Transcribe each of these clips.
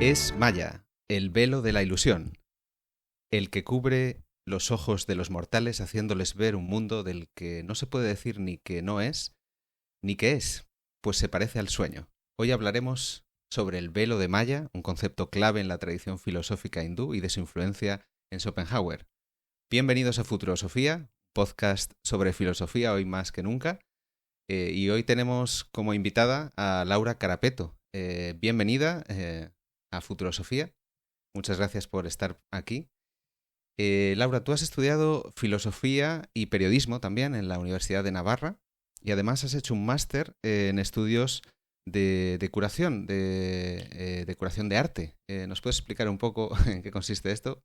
Es Maya, el velo de la ilusión, el que cubre los ojos de los mortales haciéndoles ver un mundo del que no se puede decir ni que no es, ni que es, pues se parece al sueño. Hoy hablaremos sobre el velo de Maya, un concepto clave en la tradición filosófica hindú y de su influencia en Schopenhauer. Bienvenidos a Futurosofía, podcast sobre filosofía hoy más que nunca. Y hoy tenemos como invitada a Laura Carapeto. Bienvenida a Futurosofía. Muchas gracias por estar aquí. Laura, tú has estudiado filosofía y periodismo también en la Universidad de Navarra y además has hecho un máster en estudios de curación, de curación de arte. ¿Nos puedes explicar un poco en qué consiste esto?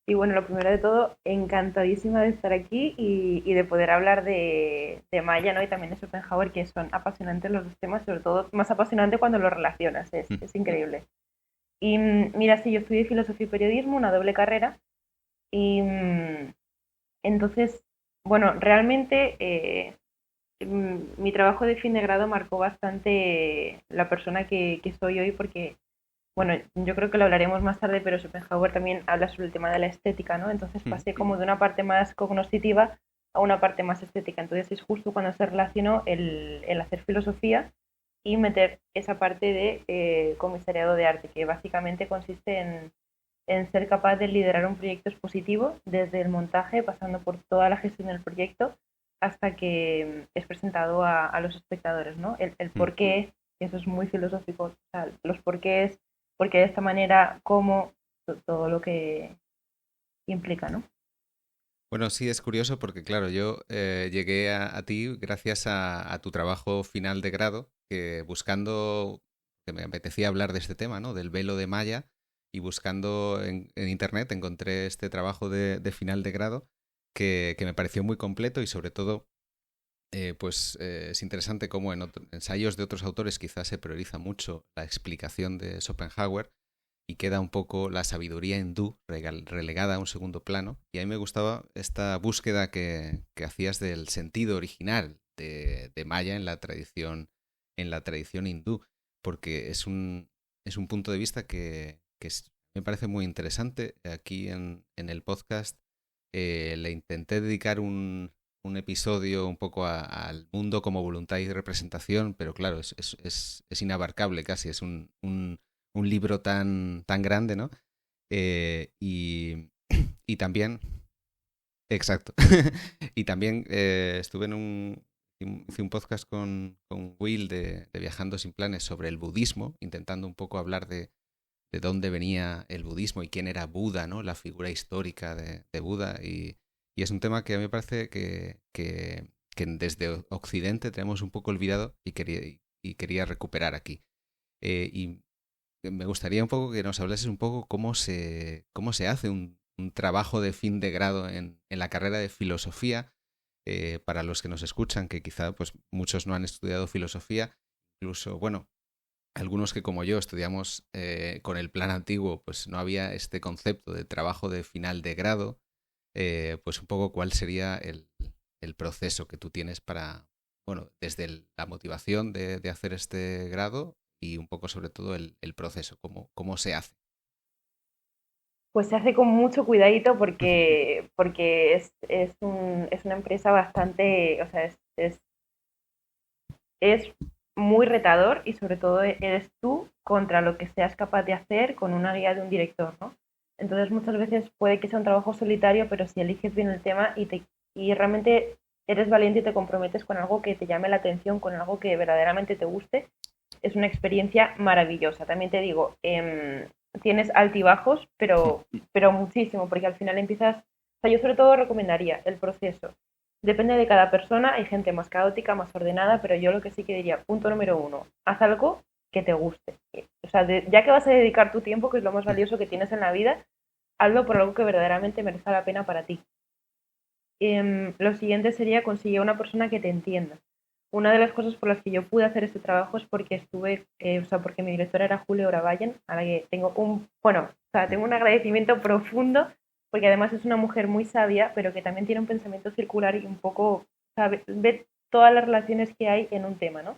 Y bueno, lo primero de todo, encantadísima de estar aquí y de poder hablar de Maya, ¿no? Y también de Schopenhauer, que son apasionantes los dos temas, sobre todo más apasionante cuando los relacionas, es increíble. Y mira, sí, yo estudié filosofía y periodismo, una doble carrera, y entonces, bueno, realmente mi trabajo de fin de grado marcó bastante la persona que soy hoy porque bueno, yo creo que lo hablaremos más tarde, pero Schopenhauer también habla sobre el tema de la estética, ¿no? Entonces pasé como de una parte más cognoscitiva a una parte más estética. Entonces es justo cuando se relacionó el hacer filosofía y meter esa parte de comisariado de arte, que básicamente consiste en ser capaz de liderar un proyecto expositivo desde el montaje, pasando por toda la gestión del proyecto, hasta que es presentado a los espectadores, ¿no? El por qué, eso es muy filosófico, o sea, los porqués, porque de esta manera, cómo, todo lo que implica, ¿no? Bueno, sí, es curioso porque, claro, yo llegué a ti gracias a tu trabajo final de grado, que buscando, que me apetecía hablar de este tema, ¿no? Del velo de Maya, y buscando en internet encontré este trabajo de final de grado que me pareció muy completo y sobre todo, es interesante cómo en ensayos de otros autores quizás se prioriza mucho la explicación de Schopenhauer y queda un poco la sabiduría hindú relegada a un segundo plano. Y a mí me gustaba esta búsqueda que hacías del sentido original de Maya en la tradición hindú, porque es un punto de vista me parece muy interesante. Aquí en el podcast le intenté dedicar un episodio un poco al mundo como voluntad y representación, pero claro, es inabarcable casi, es un libro tan grande, ¿no? Y, y también, exacto, y también estuve hice un podcast con Will de Viajando sin Planes sobre el budismo, intentando un poco hablar de dónde venía el budismo y quién era Buda, ¿no? La figura histórica de Buda. Y es un tema que a mí me parece que desde Occidente tenemos un poco olvidado y quería recuperar aquí. Y me gustaría un poco que nos hablases un poco cómo se hace un trabajo de fin de grado en la carrera de filosofía, para los que nos escuchan, que quizá pues muchos no han estudiado filosofía, incluso, bueno, algunos que como yo estudiamos con el plan antiguo, pues no había este concepto de trabajo de final de grado, pues un poco cuál sería el proceso que tú tienes para, bueno, desde la motivación de hacer este grado y un poco sobre todo el proceso, cómo se hace. Pues se hace con mucho cuidadito porque es una empresa bastante, o sea, es muy retador y sobre todo eres tú contra lo que seas capaz de hacer con una guía de un director, ¿no? Entonces muchas veces puede que sea un trabajo solitario, pero si eliges bien el tema y realmente eres valiente y te comprometes con algo que te llame la atención, con algo que verdaderamente te guste, es una experiencia maravillosa. También te digo, tienes altibajos, pero muchísimo, porque al final empiezas, o sea, yo sobre todo recomendaría el proceso. Depende de cada persona, hay gente más caótica, más ordenada, pero yo lo que sí que diría, punto número uno, haz algo que te guste. O sea, ya que vas a dedicar tu tiempo, que es lo más valioso que tienes en la vida, hazlo por algo que verdaderamente merezca la pena para ti. Lo siguiente sería conseguir una persona que te entienda. Una de las cosas por las que yo pude hacer este trabajo es porque o sea, porque mi directora era Julio Oravallen, a la que tengo bueno, o sea, tengo un agradecimiento profundo, porque además es una mujer muy sabia, pero que también tiene un pensamiento circular y un poco, sabe, ve todas las relaciones que hay en un tema, ¿no?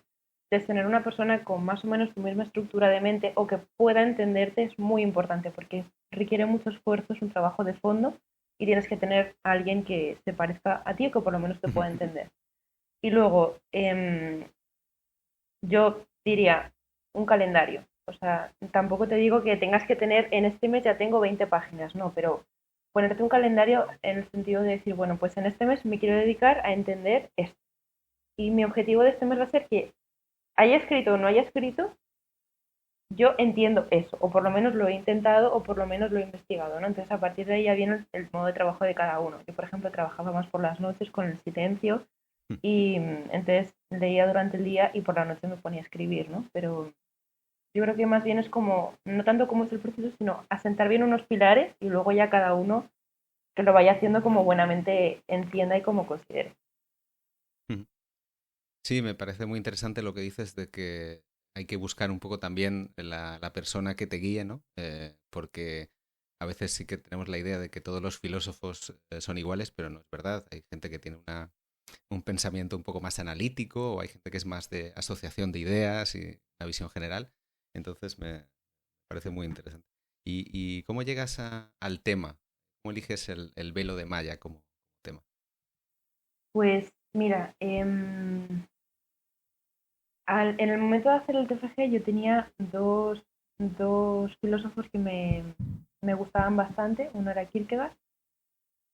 tener una persona con más o menos tu misma estructura de mente o que pueda entenderte es muy importante porque requiere mucho esfuerzo, es un trabajo de fondo y tienes que tener a alguien que se parezca a ti o que por lo menos te pueda entender. Y luego, yo diría un calendario. O sea, tampoco te digo que tengas que tener, en este mes ya tengo 20 páginas, no, pero ponerte un calendario en el sentido de decir, bueno, pues en este mes me quiero dedicar a entender esto. Y mi objetivo de este mes va a ser que haya escrito o no haya escrito, yo entiendo eso, o por lo menos lo he intentado, o por lo menos lo he investigado, ¿no? Entonces, a partir de ahí ya viene el modo de trabajo de cada uno. Yo, por ejemplo, trabajaba más por las noches con el silencio y entonces leía durante el día y por la noche me ponía a escribir, ¿no? Pero yo creo que más bien es como, no tanto como es el proceso, sino asentar bien unos pilares y luego ya cada uno que lo vaya haciendo como buenamente entienda y como considere. Sí, me parece muy interesante lo que dices de que hay que buscar un poco también la persona que te guíe, ¿no? Porque a veces sí que tenemos la idea de que todos los filósofos son iguales, pero no es verdad. Hay gente que tiene un pensamiento un poco más analítico o hay gente que es más de asociación de ideas y una visión general. Entonces me parece muy interesante. ¿Y cómo llegas al tema? ¿Cómo eliges el velo de Maya como tema? Pues mira, en el momento de hacer el TFG yo tenía dos filósofos que me gustaban bastante. Uno era Kierkegaard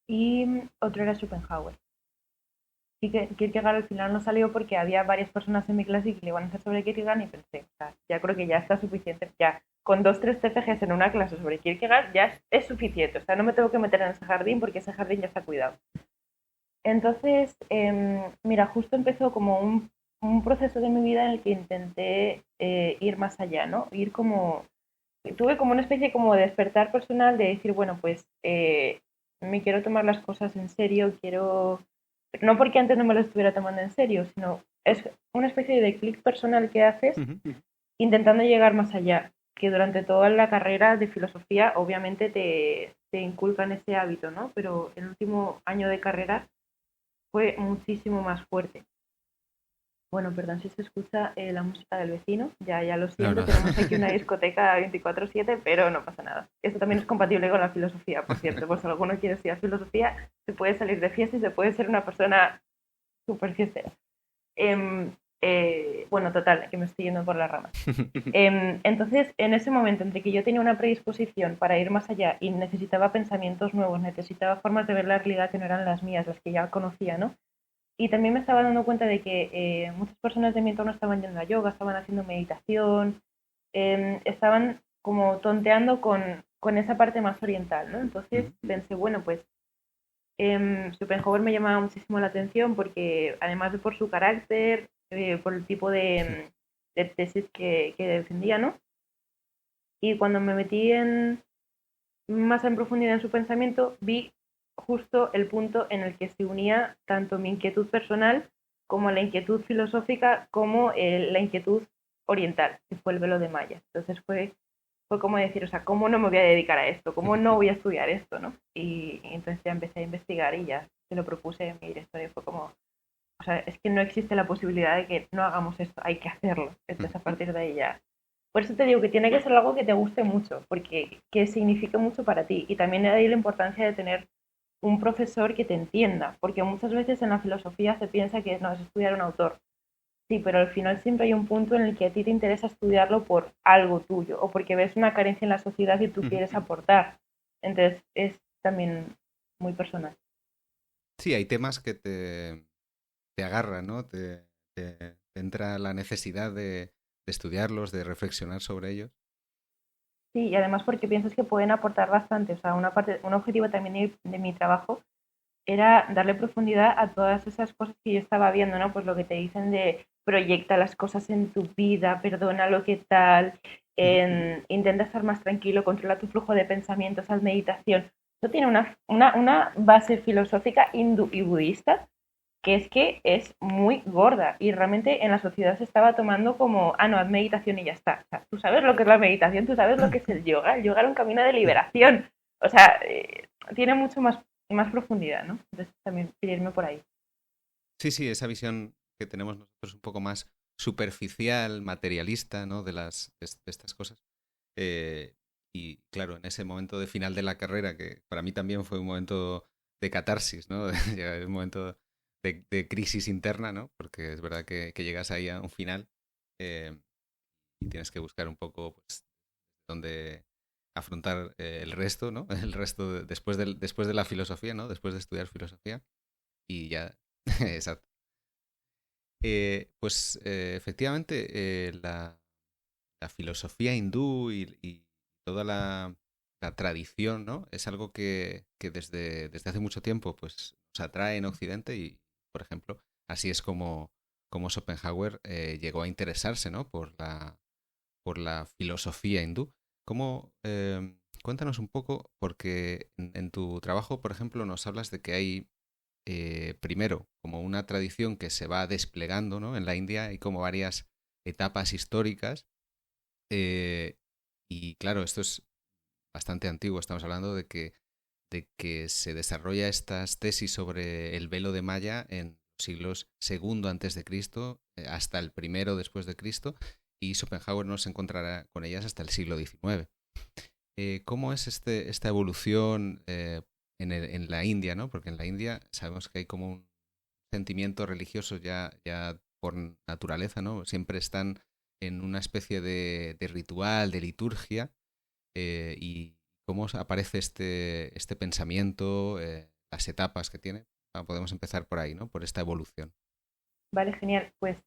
y otro era Schopenhauer. Y que Kierkegaard al final no salió porque había varias personas en mi clase que le iban a hacer sobre Kierkegaard y pensé, o sea, ya creo que ya está suficiente, ya con 2, 3 TFGs en una clase sobre Kierkegaard ya es suficiente, o sea, no me tengo que meter en ese jardín porque ese jardín ya está cuidado. Entonces, mira, justo empezó como un proceso de mi vida en el que intenté ir más allá, ¿no? Ir como, tuve como una especie como de despertar personal de decir, bueno, pues me quiero tomar las cosas en serio, quiero, no porque antes no me lo estuviera tomando en serio, sino es una especie de clic personal que haces intentando llegar más allá, que durante toda la carrera de filosofía obviamente te inculcan ese hábito, ¿no? Pero el último año de carrera fue muchísimo más fuerte. Bueno, perdón si se escucha la música del vecino, ya lo No, siento, no. tenemos aquí una discoteca 24/7, pero no pasa nada. Esto también es compatible con la filosofía, por cierto, por si alguno quiere estudiar filosofía, se puede salir de fiesta y se puede ser una persona súper fiestera. Bueno, total, que me estoy yendo por las ramas. Entonces, en ese momento entre que yo tenía una predisposición para ir más allá y necesitaba pensamientos nuevos, necesitaba formas de ver la realidad que no eran las mías, las que ya conocía, ¿no? Y también me estaba dando cuenta de que muchas personas de mi entorno estaban yendo a yoga, estaban haciendo meditación, estaban como tonteando con esa parte más oriental, ¿no? Entonces pensé, bueno, pues Schopenhauer me llamaba muchísimo la atención porque además de por su carácter, por el tipo de tesis que defendía, ¿no? Y cuando me metí más en profundidad en su pensamiento, vi justo el punto en el que se unía tanto mi inquietud personal como la inquietud filosófica como la inquietud oriental, que fue el velo de Maya. Entonces fue como decir, o sea, ¿cómo no me voy a dedicar a esto? ¿Cómo no voy a estudiar esto? ¿No? Y entonces ya empecé a investigar y ya se lo propuse a mi director y fue como, o sea, es que no existe la posibilidad de que no hagamos esto, hay que hacerlo. Entonces a partir de ahí ya. Por eso te digo que tiene que ser algo que te guste mucho, porque que signifique mucho para ti. Y también de ahí la importancia de tener un profesor que te entienda, porque muchas veces en la filosofía se piensa que no es estudiar un autor. Sí, pero al final siempre hay un punto en el que a ti te interesa estudiarlo por algo tuyo o porque ves una carencia en la sociedad y tú quieres aportar. Entonces es también muy personal. Sí, hay temas que te agarran, ¿no? Te entra la necesidad de estudiarlos, de reflexionar sobre ellos. Sí, y además porque piensas que pueden aportar bastante. O sea, un objetivo también de mi trabajo era darle profundidad a todas esas cosas que yo estaba viendo, ¿no? Pues lo que te dicen de proyecta las cosas en tu vida, perdona lo que tal, intenta estar más tranquilo, controla tu flujo de pensamientos, haz meditación. Eso tiene una base filosófica hindú y budista que es muy gorda y realmente en la sociedad se estaba tomando como, no, haz meditación y ya está. O sea, tú sabes lo que es la meditación, tú sabes lo que es el yoga era un camino de liberación. O sea, tiene mucho más profundidad, ¿no? Entonces también irme por ahí. Sí, sí, esa visión que tenemos nosotros un poco más superficial, materialista, ¿no? De estas cosas. Y claro, en ese momento de final de la carrera, que para mí también fue un momento de catarsis, ¿no? Un momento de crisis interna, ¿no? Porque es verdad que llegas ahí a un final eh, y tienes que buscar un poco, pues, dónde afrontar el resto, ¿no? El resto después de la filosofía, ¿no? Después de estudiar filosofía y ya, exacto. Efectivamente, la filosofía hindú y toda la tradición, ¿no? Es algo que desde hace mucho tiempo pues, nos atrae en Occidente y, por ejemplo, así es como Schopenhauer llegó a interesarse, ¿no? Por la filosofía hindú. Cuéntanos un poco, porque en tu trabajo, por ejemplo, nos hablas de que hay primero, como una tradición que se va desplegando, ¿no? En la India hay como varias etapas históricas eh, y claro, esto es bastante antiguo. Estamos hablando de que se desarrolla estas tesis sobre el velo de Maya en siglos segundo antes de Cristo hasta el primero después de Cristo y Schopenhauer no se encontrará con ellas hasta el siglo XIX. ¿Cómo es esta evolución en la India, ¿no? Porque en la India sabemos que hay como un sentimiento religioso ya por naturaleza, ¿no? Siempre están en una especie de ritual, de liturgia, y cómo aparece este pensamiento, las etapas que tiene. Podemos empezar por ahí, ¿no? Por esta evolución. Vale, genial. Pues,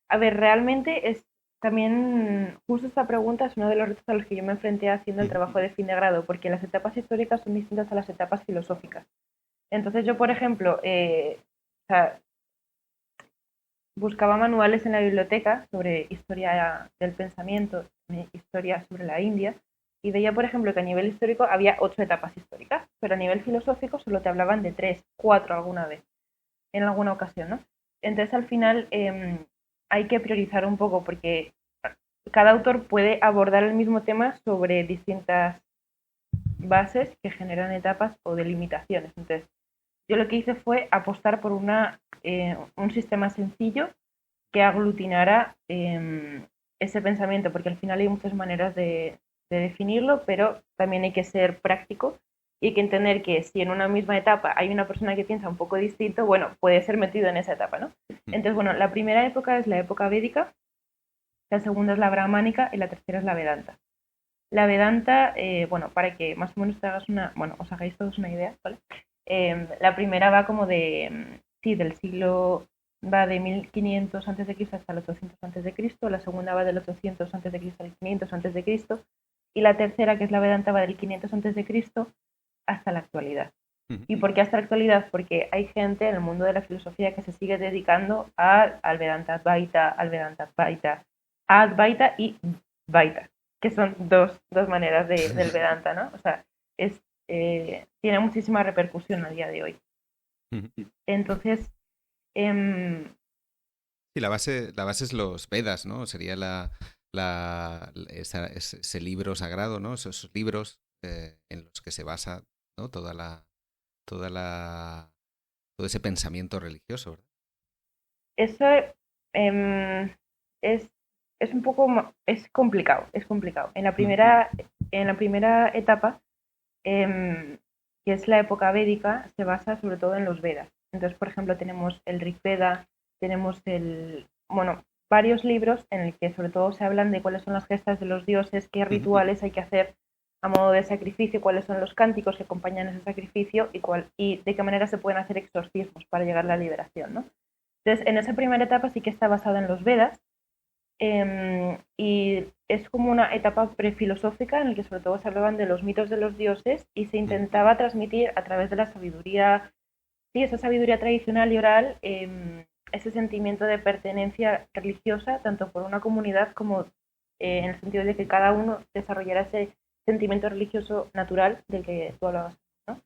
a ver, realmente es también, justo esta pregunta es uno de los retos a los que yo me enfrenté haciendo el trabajo de fin de grado, porque las etapas históricas son distintas a las etapas filosóficas. Entonces yo, por ejemplo, o sea, buscaba manuales en la biblioteca sobre historia del pensamiento, historia sobre la India, y veía, por ejemplo, que a nivel histórico había 8 etapas históricas, pero a nivel filosófico solo te hablaban de 3, 4 alguna vez, en alguna ocasión, ¿no? Entonces, al final, hay que priorizar un poco porque cada autor puede abordar el mismo tema sobre distintas bases que generan etapas o delimitaciones. Entonces, yo lo que hice fue apostar por un sistema sencillo que aglutinara ese pensamiento, porque al final hay muchas maneras de definirlo, pero también hay que ser práctico y hay que entender que si en una misma etapa hay una persona que piensa un poco distinto, bueno, puede ser metido en esa etapa, ¿no? Entonces, bueno, la primera época es la época védica, la segunda es la brahmánica y la tercera es la Vedanta. La Vedanta, bueno, para que más o menos te hagas bueno, os hagáis todos una idea, ¿vale? La primera va como sí, del siglo, va de 1500 a.C. hasta el 800 a.C., la segunda va del 800 a.C. al 500 a.C., y la tercera, que es la Vedanta, va del 500 a.C. hasta la actualidad. ¿Y por qué hasta la actualidad? Porque hay gente en el mundo de la filosofía que se sigue dedicando al Vedanta Advaita, al Vedanta Advaita, Advaita y Vaita, que son dos maneras del Vedanta, ¿no? O sea, tiene muchísima repercusión a día de hoy. Entonces, Sí, la base es los Vedas, ¿no? Sería ese libro sagrado, ¿no? Esos libros en los que se basa, ¿no? Toda la, todo ese pensamiento religioso, ¿verdad? eso em, es, es un poco, es complicado, es complicado. En la primera etapa, em, que es la época védica, se basa sobre todo en los Vedas. Entonces, por ejemplo, tenemos el Rig Veda, tenemos bueno, varios libros en el que sobre todo se hablan de cuáles son las gestas de los dioses, qué rituales hay que hacer a modo de sacrificio, cuáles son los cánticos que acompañan ese sacrificio y de qué manera se pueden hacer exorcismos para llegar a la liberación, ¿no? Entonces, en esa primera etapa sí que está basada en los Vedas, y es como una etapa prefilosófica en la que sobre todo se hablaban de los mitos de los dioses y se intentaba transmitir a través de la sabiduría, sí, esa sabiduría tradicional y oral, ese sentimiento de pertenencia religiosa, tanto por una comunidad como en el sentido de que cada uno desarrollara ese sentimiento religioso natural del que tú hablabas, ¿no?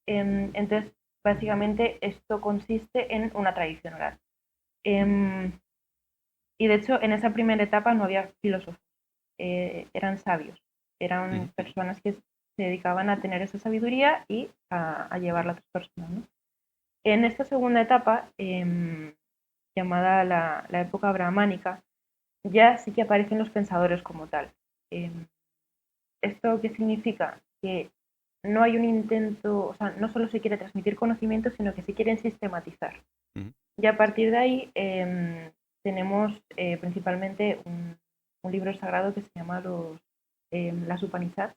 Entonces, básicamente esto consiste en una tradición oral. Y de hecho, en esa primera etapa no había filósofos, eran sabios, eran personas que se dedicaban a tener esa sabiduría y a llevarla a otras personas, ¿no? En esta segunda etapa llamada la época brahmánica, ya sí que aparecen los pensadores como tal. ¿Esto qué significa? Que no hay un intento, o sea, no solo se quiere transmitir conocimiento, sino que se quieren sistematizar. Y a partir de ahí tenemos principalmente un libro sagrado que se llama las Upanishads,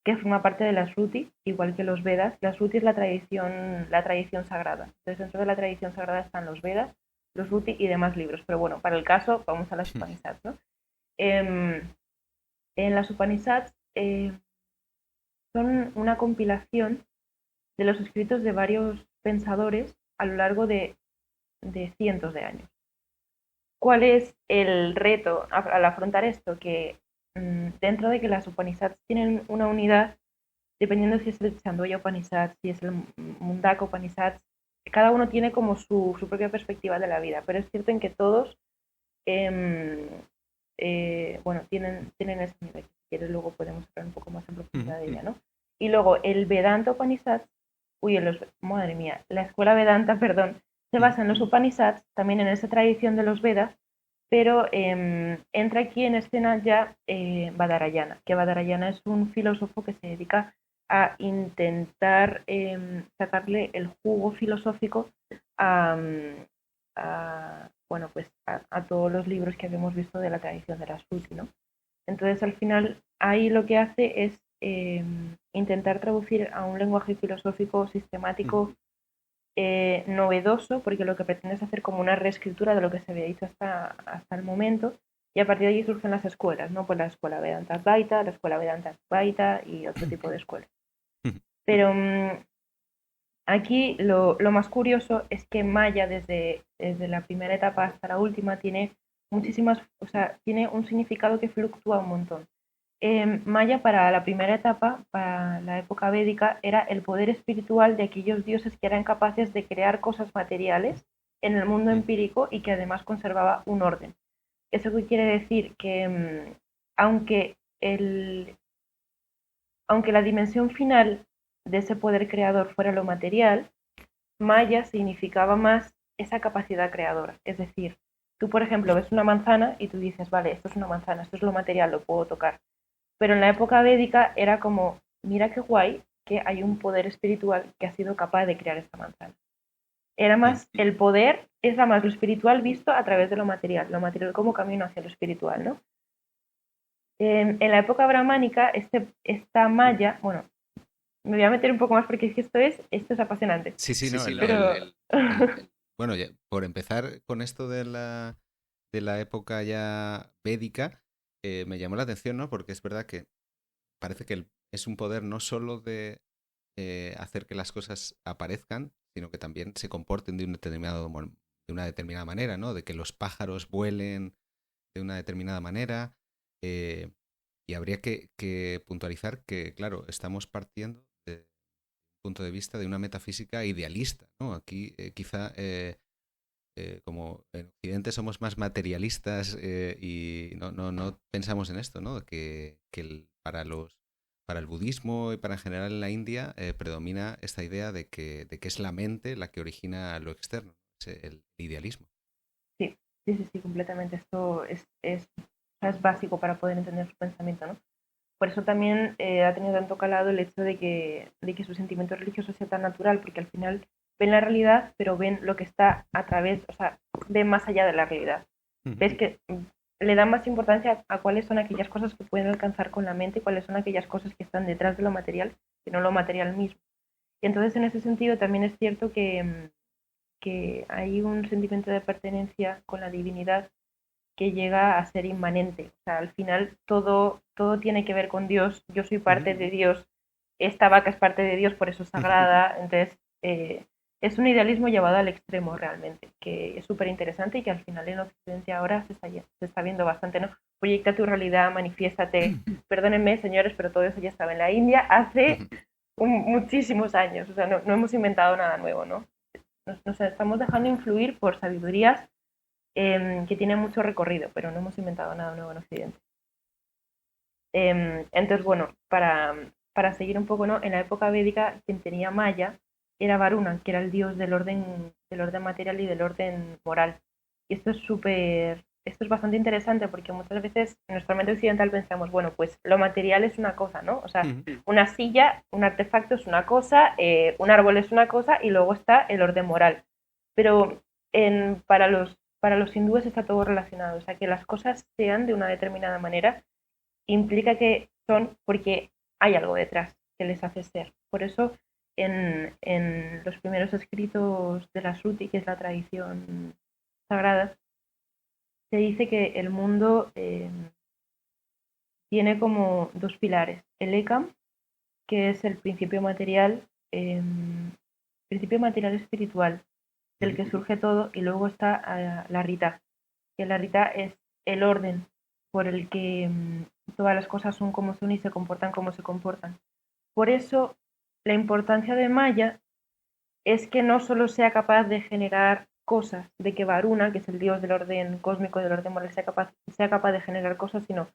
que forma parte de las Shruti, igual que los Vedas. La Shruti es la tradición sagrada. Entonces, dentro de la tradición sagrada están los Vedas, los Shruti y demás libros. Pero bueno, para el caso, vamos a las Upanishads, ¿no? En las Upanishads son una compilación de los escritos de varios pensadores a lo largo de cientos de años. ¿Cuál es el reto al afrontar esto? Que dentro de que las Upanishads tienen una unidad, dependiendo si es el Chandogya Upanishad, si es el Mundaka Upanishad, cada uno tiene como su propia perspectiva de la vida, pero es cierto en que todos bueno, tienen ese nivel. Si quieres luego podemos hablar un poco más en profundidad de ella, ¿no? Y luego el Vedanta Upanishad, madre mía, la escuela Vedanta, perdón, se basa en los Upanishads, también en esa tradición de los Vedas, pero entra aquí en escena ya Badarayana, que Badarayana es un filósofo que se dedica a intentar sacarle el jugo filosófico bueno, pues a todos los libros que habíamos visto de la tradición de la Shruti, ¿no? Entonces, al final, ahí lo que hace es intentar traducir a un lenguaje filosófico sistemático novedoso, porque lo que pretende es hacer como una reescritura de lo que se había dicho hasta el momento, y a partir de allí surgen las escuelas, ¿no? Pues la escuela Vedanta Advaita, la escuela Vedanta Advaita y otro tipo de escuelas. Pero aquí lo más curioso es que Maya, desde la primera etapa hasta la última, tiene o sea, tiene un significado que fluctúa un montón. Maya, para la primera etapa, para la época védica, era el poder espiritual de aquellos dioses que eran capaces de crear cosas materiales en el mundo empírico y que además conservaba un orden. ¿Eso qué quiere decir? Que aunque, aunque la dimensión final de ese poder creador fuera lo material, Maya significaba más esa capacidad creadora. Es decir, tú, por ejemplo, ves una manzana y tú dices, vale, esto es una manzana, esto es lo material, lo puedo tocar. Pero en la época védica era como, mira qué guay que hay un poder espiritual que ha sido capaz de crear esta manzana. Era más el poder, era más lo espiritual visto a través de lo material como camino hacia lo espiritual, ¿no? En la época brahmánica, esta Maya, bueno, me voy a meter un poco más porque es que esto es apasionante. Sí, no, pero... bueno, por empezar con esto de la época ya védica, me llamó la atención, ¿no? Porque es verdad que parece que es un poder no solo de hacer que las cosas aparezcan, sino que también se comporten de una determinada manera, ¿no? De que los pájaros vuelen de una determinada manera. Y habría que puntualizar que, claro, estamos partiendo de un punto de vista de una metafísica idealista, ¿no? Aquí quizá como en Occidente somos más materialistas y no pensamos en esto, ¿no? Para el budismo y para en general en la India predomina esta idea de que es la mente la que origina lo externo, el idealismo. Sí, completamente. Esto es básico para poder entender su pensamiento, ¿no? Por eso también ha tenido tanto calado el hecho de que su sentimiento religioso sea tan natural, porque al final ven la realidad, pero ven lo que está a través, o sea, ven más allá de la realidad. Ves que le dan más importancia a cuáles son aquellas cosas que pueden alcanzar con la mente y cuáles son aquellas cosas que están detrás de lo material, que no lo material mismo. Y entonces en ese sentido también es cierto que hay un sentimiento de pertenencia con la divinidad que llega a ser inmanente. O sea, al final todo tiene que ver con Dios. Yo soy parte de Dios. Esta vaca es parte de Dios, por eso es sagrada. Entonces, es un idealismo llevado al extremo realmente, que es súper interesante y que al final en Occidente ahora se está viendo bastante, ¿no? Proyecta tu realidad, manifiéstate. Perdónenme, señores, pero todo eso ya estaba en la India hace muchísimos años. O sea, no hemos inventado nada nuevo, ¿no? Nos estamos dejando influir por sabidurías que tienen mucho recorrido, pero no hemos inventado nada nuevo en Occidente. Entonces, bueno, para seguir un poco, ¿no? En la época védica, quien tenía Maya era Varuna, que era el dios del orden material y del orden moral. Y esto es bastante interesante porque muchas veces en nuestra mente occidental pensamos, bueno, pues lo material es una cosa, ¿no? O sea, una silla, un artefacto es una cosa, un árbol es una cosa y luego está el orden moral. Pero para los hindúes está todo relacionado, o sea, que las cosas sean de una determinada manera implica que son porque hay algo detrás que les hace ser. Por eso en los primeros escritos de la Sruti, que es la tradición sagrada, se dice que el mundo tiene como dos pilares. El Ekam, que es el principio material espiritual, del que surge todo, y luego está la Rita, que la Rita es el orden por el que todas las cosas son como son y se comportan como se comportan. Por eso, la importancia de Maya es que no solo sea capaz de generar cosas, de que Varuna, que es el dios del orden cósmico y del orden moral, sea capaz de generar cosas, sino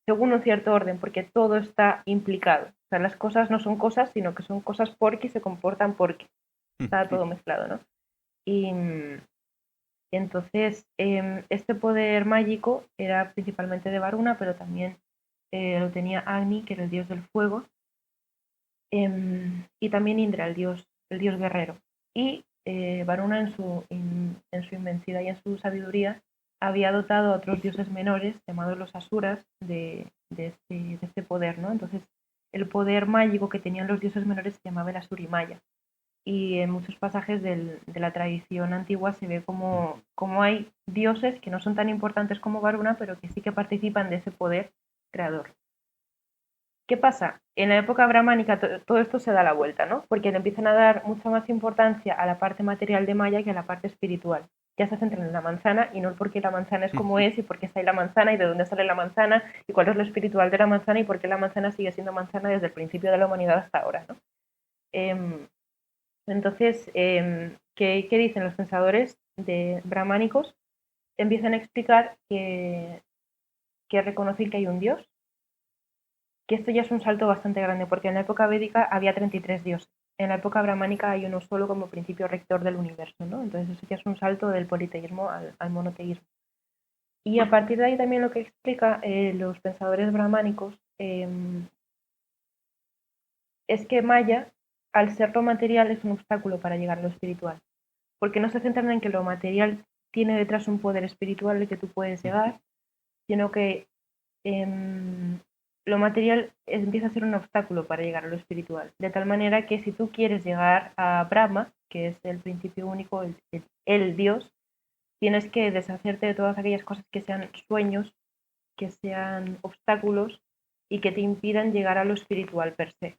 según un cierto orden, porque todo está implicado. O sea, las cosas no son cosas, sino que son cosas porque se comportan porque. Está todo mezclado, ¿no? Y entonces, este poder mágico era principalmente de Varuna, pero también lo tenía Agni, que era el dios del fuego, y también Indra, el dios guerrero. Y Varuna en su inmensidad y en su sabiduría había dotado a otros dioses menores, llamados los asuras, de este poder, ¿no? Entonces, el poder mágico que tenían los dioses menores se llamaba el Asurimaya. Y en muchos pasajes de la tradición antigua se ve como hay dioses que no son tan importantes como Varuna, pero que sí que participan de ese poder creador. ¿Qué pasa? En la época brahmánica todo esto se da la vuelta, ¿no? Porque le empiezan a dar mucha más importancia a la parte material de Maya que a la parte espiritual. Ya se centran en la manzana y no porque la manzana es como es y por qué está ahí la manzana y de dónde sale la manzana y cuál es lo espiritual de la manzana y por qué la manzana sigue siendo manzana desde el principio de la humanidad hasta ahora, ¿no? Entonces, ¿qué dicen los pensadores brahmánicos? Empiezan a explicar que reconocen que hay un dios, que esto ya es un salto bastante grande, porque en la época védica había 33 dioses. En la época brahmánica hay uno solo como principio rector del universo, ¿no? Entonces eso ya es un salto del politeísmo al monoteísmo. Y a partir de ahí también lo que explica los pensadores brahmánicos es que Maya, al ser lo material, es un obstáculo para llegar a lo espiritual. Porque no se centran en que lo material tiene detrás un poder espiritual al que tú puedes llegar, sino que lo material empieza a ser un obstáculo para llegar a lo espiritual. De tal manera que si tú quieres llegar a Brahma, que es el principio único, el Dios, tienes que deshacerte de todas aquellas cosas que sean sueños, que sean obstáculos y que te impidan llegar a lo espiritual per se.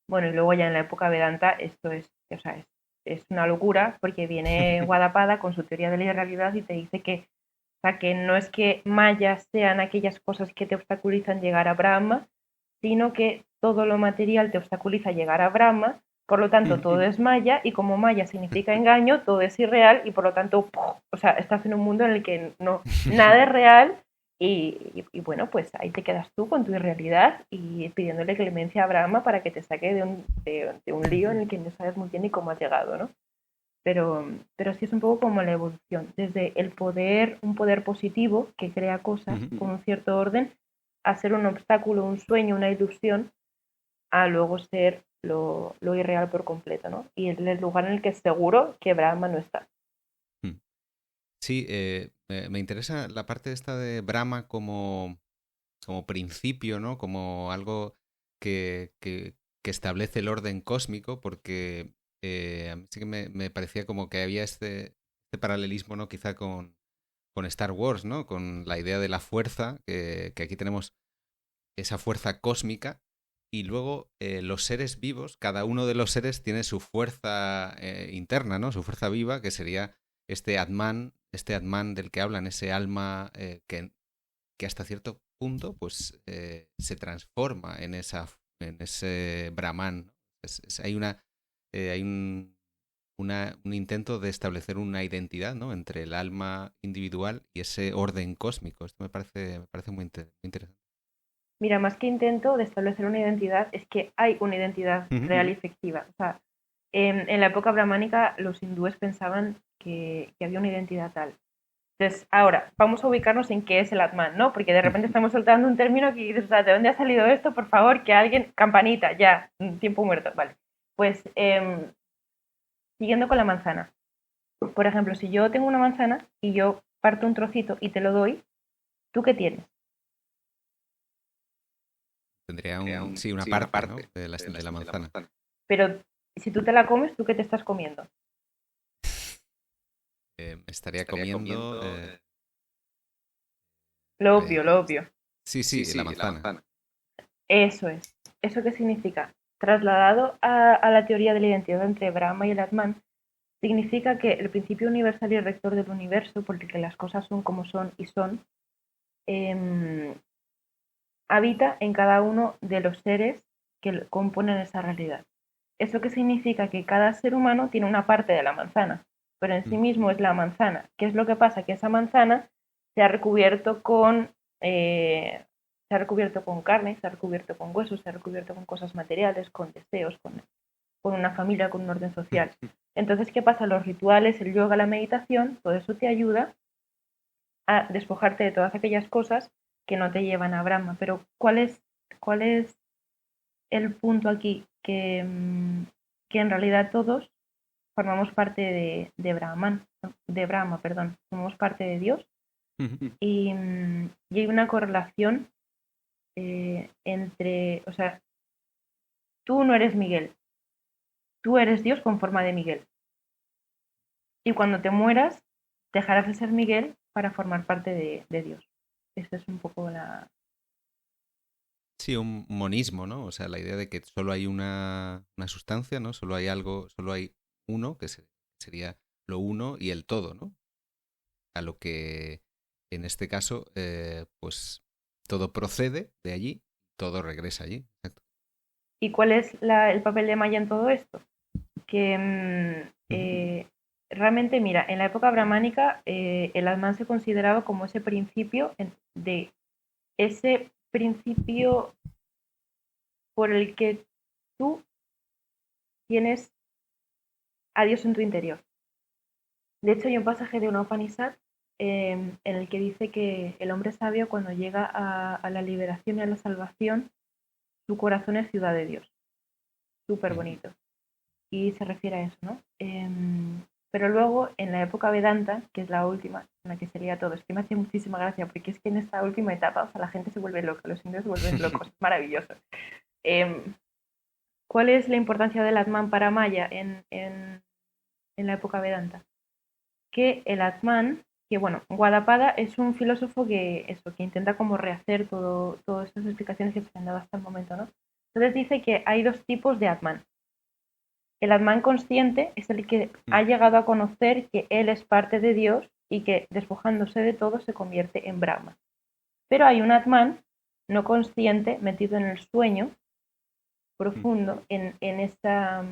Bueno, y luego ya en la época Vedanta esto o sea, es una locura porque viene Guadapada con su teoría de la irrealidad y te dice o sea, que no es que mayas sean aquellas cosas que te obstaculizan llegar a Brahma, sino que todo lo material te obstaculiza llegar a Brahma, por lo tanto todo es maya y como maya significa engaño, todo es irreal y por lo tanto, o sea, estás en un mundo en el que nada es real y bueno, pues ahí te quedas tú con tu irrealidad y pidiéndole clemencia a Brahma para que te saque de un lío en el que no sabes muy bien ni cómo has llegado, ¿no? Pero sí es un poco como la evolución, desde un poder positivo que crea cosas con un cierto orden, a ser un obstáculo, un sueño, una ilusión, a luego ser lo irreal por completo, ¿no? Y el lugar en el que es seguro que Brahma no está. Sí, me interesa la parte esta de Brahma como principio, ¿no? Como algo que establece el orden cósmico, porque a mí sí que me parecía como que había este paralelismo, ¿no? Quizá con Star Wars, ¿no? Con la idea de la fuerza, que aquí tenemos esa fuerza cósmica, y luego los seres vivos, cada uno de los seres tiene su fuerza interna, ¿no? Su fuerza viva, que sería este Atman del que hablan, ese alma que hasta cierto punto pues se transforma en ese Brahman. Hay hay un intento de establecer una identidad, ¿no? Entre el alma individual y ese orden cósmico. Esto me parece muy interesante. Mira, más que intento de establecer una identidad, es que hay una identidad real y efectiva. O sea, en la época brahmánica los hindúes pensaban que había una identidad tal. Entonces, ahora, vamos a ubicarnos en qué es el Atman, ¿no? Porque de repente estamos soltando un término que dices, o sea, ¿de dónde ha salido esto? Por favor, que alguien, campanita, ya, tiempo muerto, vale. Pues, siguiendo con la manzana. Por ejemplo, si yo tengo una manzana y yo parto un trocito y te lo doy, ¿tú qué tienes? Tendría sí, una parte, ¿no? De la manzana. Pero si tú te la comes, ¿tú qué te estás comiendo? Estaría comiendo, Lo obvio, pues, lo obvio. sí, sí, la manzana. Eso es. ¿Eso qué significa? Trasladado a la teoría de la identidad entre Brahma y el Atman, significa que el principio universal y rector del universo, porque las cosas son como son y son, eh, habita en cada uno de los seres que componen esa realidad. ¿Eso qué significa? Que cada ser humano tiene una parte de la manzana, pero en sí Mm. mismo es la manzana. ¿Qué es lo que pasa? Que esa manzana se ha recubierto eh, se ha recubierto con carne, se ha recubierto con huesos, se ha recubierto con cosas materiales, con deseos, con una familia, con un orden social. Entonces, ¿qué pasa? Los rituales, el yoga, la meditación, todo eso te ayuda a despojarte de todas aquellas cosas que no te llevan a Brahma. Pero cuál es el punto aquí? Que en realidad todos formamos parte de Brahma, perdón, somos parte de Dios y hay una correlación entre, o sea, tú no eres Miguel, tú eres Dios con forma de Miguel. Y cuando te mueras, dejarás de ser Miguel para formar parte de Dios. Esa es un poco la... Sí, un monismo, ¿no? O sea, la idea de que solo hay una sustancia, ¿no? Solo hay algo, solo hay uno, sería lo uno y el todo, ¿no? A lo que en este caso, pues todo procede de allí, todo regresa allí. Exacto. ¿Y cuál es el papel de Maya en todo esto? Que Ujú. realmente, mira, en la época brahmánica el Atman se consideraba como ese principio de ese principio por el que tú tienes a Dios en tu interior. De hecho, hay un pasaje de una Upanishad en el que dice que el hombre sabio, cuando llega a la liberación y a la salvación, su corazón es ciudad de Dios. Súper Ujú. bonito. Y se refiere a eso, ¿no? Pero luego, en la época Vedanta, que es la última, en la que sería todo, es que me hace muchísima gracia, porque es que en esta última etapa, o sea, la gente se vuelve loca, los indios se vuelven locos, es maravilloso. Eh, ¿Cuál es la importancia del Atman para Maya en la época Vedanta? Que el Atman, que bueno, Guadapada es un filósofo que intenta como rehacer todas estas explicaciones que se han dado hasta el momento, ¿no? Entonces dice que hay dos tipos de Atman. El Atman consciente es el que ha llegado a conocer que él es parte de Dios y que despojándose de todo se convierte en Brahma. Pero hay un Atman no consciente metido en el sueño profundo, en esa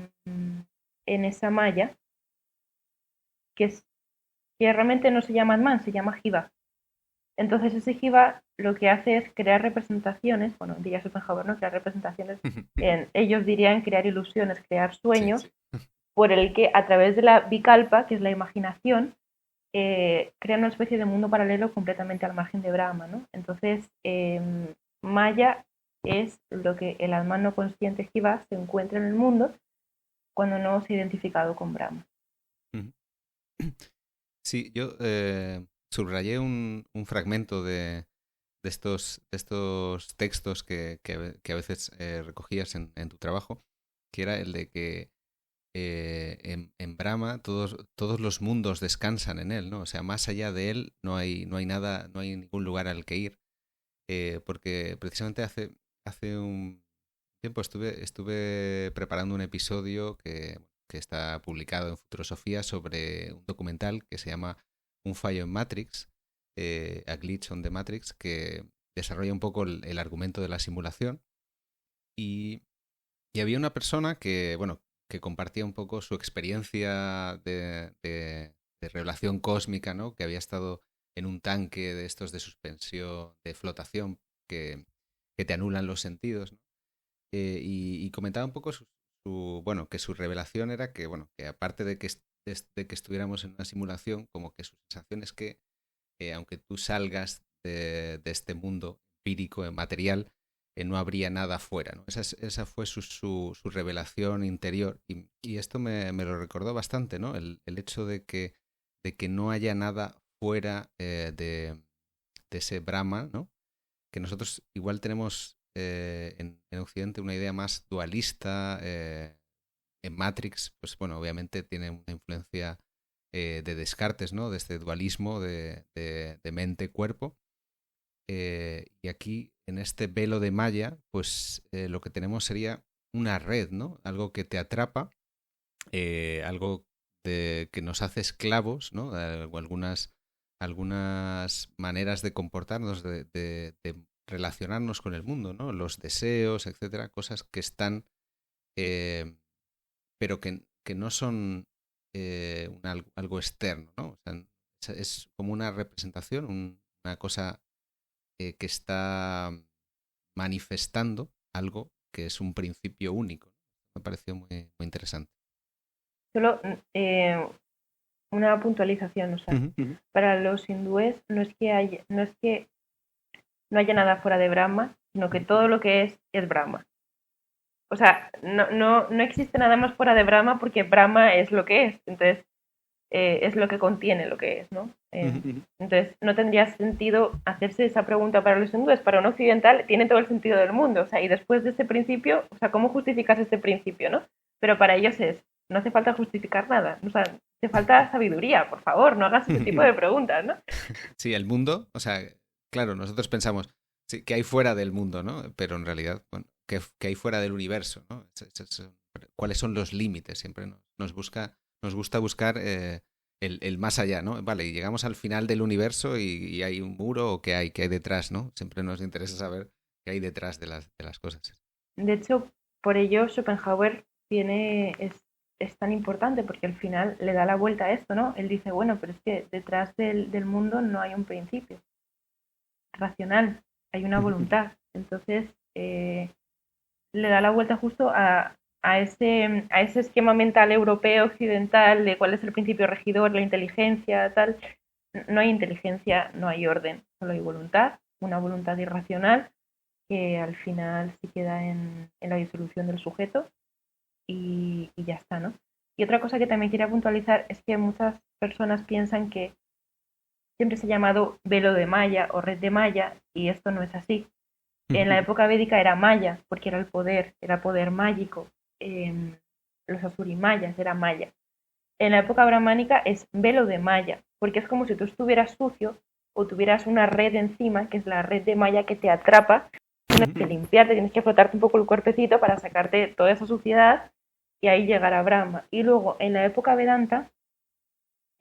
malla, que, es, que realmente no se llama Atman, se llama Jiva. Entonces ese Jiva lo que hace es crear representaciones, bueno, diría Schopenhauer, ¿no? Crear representaciones, ellos dirían crear ilusiones, crear Sí. sueños, por el que a través de la Vikalpa, que es la imaginación, crea una especie de mundo paralelo completamente al margen de Brahma, ¿no? Entonces, Maya es lo que el alma no consciente Jiva se encuentra en el mundo cuando no se ha identificado con Brahma. Sí, yo subrayé un fragmento de estos textos que a veces recogías en tu trabajo, que era el de que en Brahma todos los mundos descansan en él, ¿no? O sea, más allá de él no hay nada, no hay ningún lugar al que ir. Porque precisamente hace un tiempo estuve preparando un episodio que está publicado en Futurosofía sobre un documental que se llama Un fallo en Matrix, A Glitch on the Matrix, que desarrolla un poco el argumento de la simulación. Y, y había una persona que, bueno, que compartía un poco su experiencia de revelación cósmica, ¿no? Que había estado en un tanque de estos de suspensión, de flotación, que, que te anulan los sentidos, ¿no? Y comentaba un poco bueno, que su revelación era que, bueno, que aparte de que estuviéramos en una simulación, como que su sensación es que aunque tú salgas de este mundo empírico, material, no habría nada afuera, ¿no? Esa fue su revelación interior y esto me lo recordó bastante, ¿no? El hecho de que no haya nada fuera de ese Brahma, ¿no? Que nosotros igual tenemos en Occidente una idea más dualista. En Matrix, pues bueno, obviamente tiene una influencia de Descartes, ¿no? De este dualismo de mente-cuerpo. Y aquí, en este velo de malla, pues lo que tenemos sería una red, ¿no? Algo que te atrapa, algo que nos hace esclavos, ¿no? O algunas maneras de comportarnos, de relacionarnos con el mundo, ¿no? Los deseos, etcétera, cosas que están, eh, pero que no son algo externo, ¿no? O sea, es como una representación, una cosa que está manifestando algo que es un principio único. Me pareció muy interesante. Solo una puntualización, o sea, para los hindúes no es que no haya nada fuera de Brahma, sino que todo lo que es Brahma. O sea, no existe nada más fuera de Brahma porque Brahma es lo que es, entonces es lo que contiene lo que es, ¿no? Entonces no tendría sentido hacerse esa pregunta para los hindúes, para un occidental tiene todo el sentido del mundo, o sea, y después de este principio, o sea, ¿cómo justificas este principio, no? Pero para ellos no hace falta justificar nada, o sea, hace falta sabiduría, por favor, no hagas ese tipo de preguntas, ¿no? Sí, el mundo, o sea, claro, nosotros pensamos sí, que hay fuera del mundo, ¿no? Pero en realidad, bueno, que hay fuera del universo, ¿no? ¿Cuáles son los límites? Siempre nos gusta buscar el más allá, ¿no? Vale, y llegamos al final del universo y hay un muro o qué hay detrás, ¿no? Siempre nos interesa saber qué hay detrás de las cosas. De hecho, por ello Schopenhauer es tan importante porque al final le da la vuelta a esto, ¿no? Él dice, bueno, pero es que detrás del mundo no hay un principio racional, hay una voluntad. Entonces, le da la vuelta justo a ese esquema mental europeo, occidental, de cuál es el principio regidor, la inteligencia, tal. No hay inteligencia, no hay orden, solo hay voluntad, una voluntad irracional que al final se queda en la disolución del sujeto y ya está, ¿no? Y otra cosa que también quería puntualizar es que muchas personas piensan que siempre se ha llamado velo de Maya o red de Maya y esto no es así. En la época védica era Maya, porque era poder mágico. Los asurimayas era Maya. En la época brahmánica es velo de Maya, porque es como si tú estuvieras sucio o tuvieras una red encima, que es la red de Maya que te atrapa, tienes que limpiarte, tienes que frotarte un poco el cuerpecito para sacarte toda esa suciedad y ahí llegar a Brahma. Y luego en la época Vedanta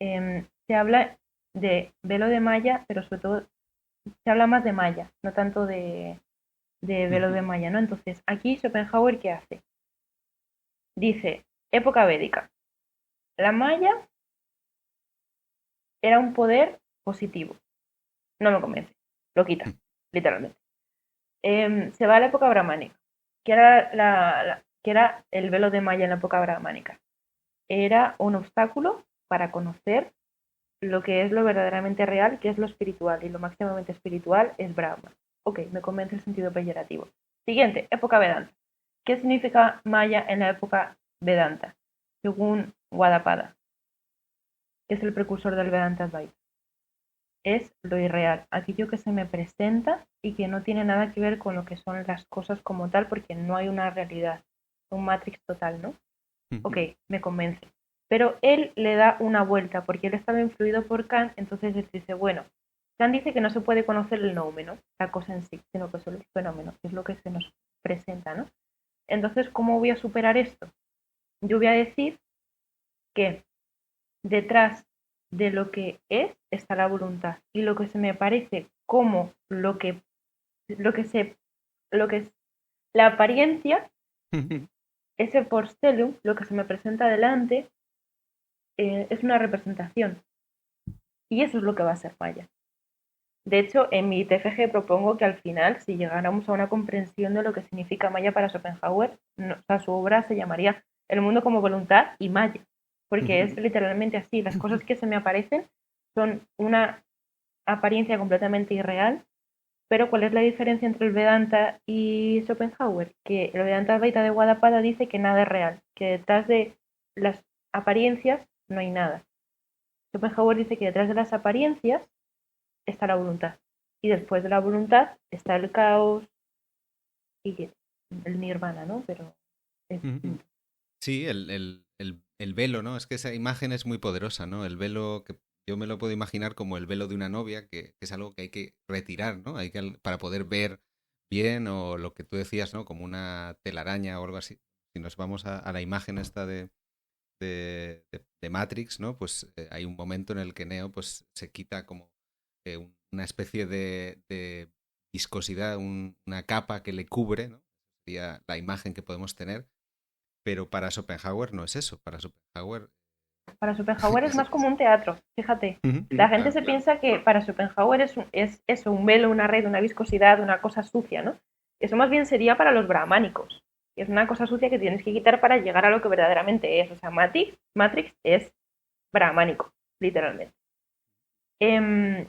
se habla de velo de Maya, pero sobre todo se habla más de Maya, no tanto de velo de Maya, ¿no? Entonces, aquí Schopenhauer, ¿qué hace? Dice, época védica. La Maya era un poder positivo. No me convence. Lo quita, literalmente. Se va a la época brahmánica, que era, que era el velo de Maya en la época brahmánica. Era un obstáculo para conocer lo que es lo verdaderamente real, que es lo espiritual, y lo máximamente espiritual es Brahma. Ok, me convence el sentido peyorativo. Siguiente, época Vedanta. ¿Qué significa Maya en la época Vedanta? Según Gaudapada, que es el precursor del Vedanta Advaita. Es lo irreal, aquello que se me presenta y que no tiene nada que ver con lo que son las cosas como tal, porque no hay una realidad, un matrix total, ¿no? Ok, me convence. Pero él le da una vuelta, porque él estaba influido por Kant, entonces él dice, bueno, Kant dice que no se puede conocer el noumeno, la cosa en sí, sino que solo el fenómeno, que es lo que se nos presenta, ¿no? Entonces, ¿cómo voy a superar esto? Yo voy a decir que detrás de lo que es está la voluntad y lo que se me parece como lo que es la apariencia, ese porcelum, lo que se me presenta delante, es una representación y eso es lo que va a ser Maya. De hecho, en mi TFG propongo que al final, si llegáramos a una comprensión de lo que significa Maya para Schopenhauer, o sea, su obra se llamaría El mundo como voluntad y Maya, porque es literalmente así. Las cosas que se me aparecen son una apariencia completamente irreal, pero ¿cuál es la diferencia entre el Vedanta y Schopenhauer? Que el Vedanta Advaita de Gaudapada dice que nada es real, que detrás de las apariencias no hay nada. Schopenhauer dice que detrás de las apariencias está la voluntad. Y después de la voluntad está el caos y el nirvana, ¿no? Pero es distinto. Sí, el velo, ¿no? Es que esa imagen es muy poderosa, ¿no? El velo que yo me lo puedo imaginar como el velo de una novia, que es algo que hay que retirar, ¿no? Hay que, para poder ver bien, o lo que tú decías, ¿no? Como una telaraña o algo así. Si nos vamos a la imagen esta de Matrix, ¿no? Pues hay un momento en el que Neo pues se quita como una especie de viscosidad, una capa que le cubre, ¿no? Sería la imagen que podemos tener, pero para Schopenhauer no es eso. Para Schopenhauer Para Schopenhauer es es, más como un teatro, fíjate. La gente claro. se piensa que para Schopenhauer es eso, un velo, una red, una viscosidad, una cosa sucia, ¿no? Eso más bien sería para los brahmánicos. Es una cosa sucia que tienes que quitar para llegar a lo que verdaderamente es. O sea, Matrix es brahmánico, literalmente. Eh,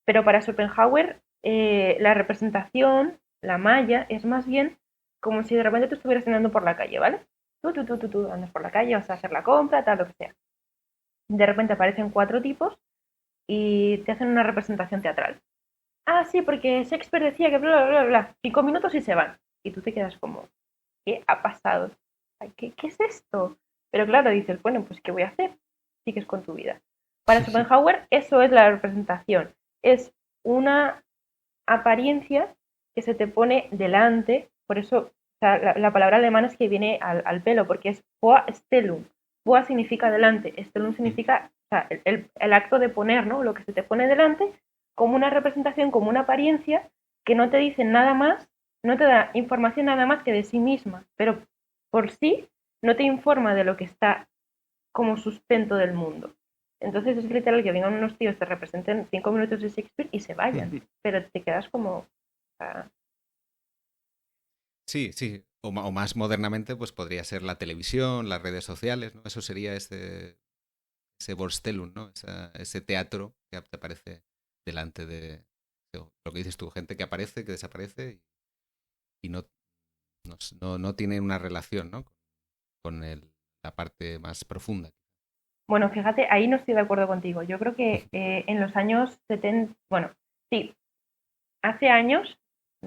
pero para Schopenhauer, la representación, la malla, es más bien como si de repente tú estuvieras andando por la calle, ¿vale? Tú andas por la calle, vas a hacer la compra, tal, lo que sea. De repente aparecen cuatro tipos y te hacen una representación teatral. Ah, sí, porque Shakespeare decía que bla, bla, bla, bla. 5 minutos y se van. Y tú te quedas como, ¿qué ha pasado? ¿Qué es esto? Pero claro, dices, bueno, pues ¿qué voy a hacer? Sigues con tu vida. Para Schopenhauer, eso es la representación. Es una apariencia que se te pone delante, por eso o sea, la palabra alemana es que viene al pelo, porque es Vorstellung. Vor significa delante, Stellung significa o sea, el acto de poner, ¿no? Lo que se te pone delante, como una representación, como una apariencia que no te dice nada más, no te da información nada más que de sí misma, pero por sí no te informa de lo que está como sustento del mundo. Entonces es literal que vengan unos tíos, te representen 5 minutos de Shakespeare y se vayan, pero te quedas como... Uh, Sí, sí. O más modernamente, pues podría ser la televisión, las redes sociales, ¿no? Eso sería ese Vorstellung, ¿no? Ese teatro que te aparece delante de lo que dices tú, gente que aparece, que desaparece y no tiene una relación, ¿no? Con la parte más profunda. bueno, fíjate, ahí no estoy de acuerdo contigo. Yo creo que en los años 70, bueno, sí, hace años,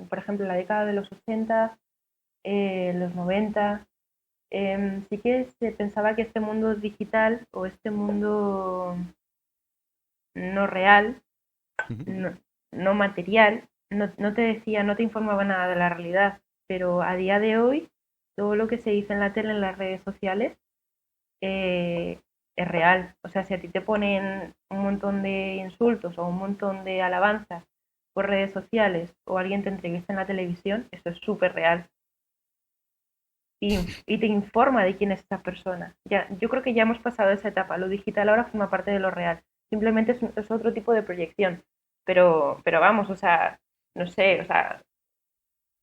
por ejemplo, en la década de los 80, los 90, sí que se pensaba que este mundo digital o este mundo no real, no, no material, no te decía, no te informaba nada de la realidad, pero a día de hoy todo lo que se dice en la tele, en las redes sociales, eh, es real. O sea, si a ti te ponen un montón de insultos o un montón de alabanzas por redes sociales o alguien te entrevista en la televisión, eso es súper real. Y te informa de quién es esa persona. Ya, yo creo que ya hemos pasado esa etapa. Lo digital ahora forma parte de lo real. Simplemente es otro tipo de proyección. Pero vamos, o sea, no sé, o sea,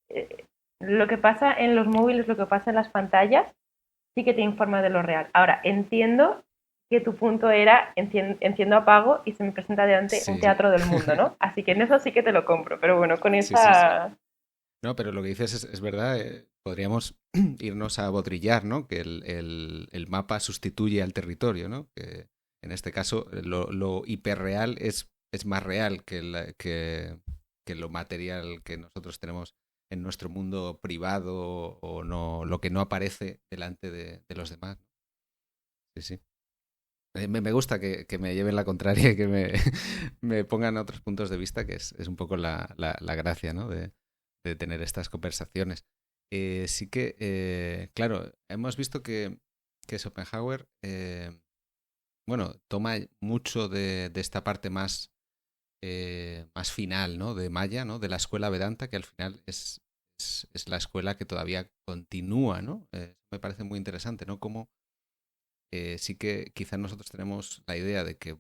eh, lo que pasa en los móviles, lo que pasa en las pantallas, sí que te informa de lo real. Ahora, entiendo que tu punto era enciendo, apago y se me presenta delante un Sí, teatro del mundo, ¿no? Así que en eso sí que te lo compro, pero bueno, con sí, sí, sí. esa... No, pero lo que dices es verdad. Podríamos irnos a Baudrillard, ¿no? Que el mapa sustituye al territorio, ¿no? Que en este caso lo hiperreal es más real que lo material que nosotros tenemos en nuestro mundo privado o no, lo que no aparece delante de los demás. Sí, sí. Me gusta que me lleven la contraria y que me pongan otros puntos de vista, que es un poco la gracia, ¿no? De tener estas conversaciones. Sí que, claro, hemos visto que Schopenhauer, bueno, toma mucho de esta parte más final, ¿no? De Maya, ¿no? De la escuela Vedanta, que al final es la escuela que todavía continúa, ¿no? Me parece muy interesante, ¿no? Como sí que quizás nosotros tenemos la idea de que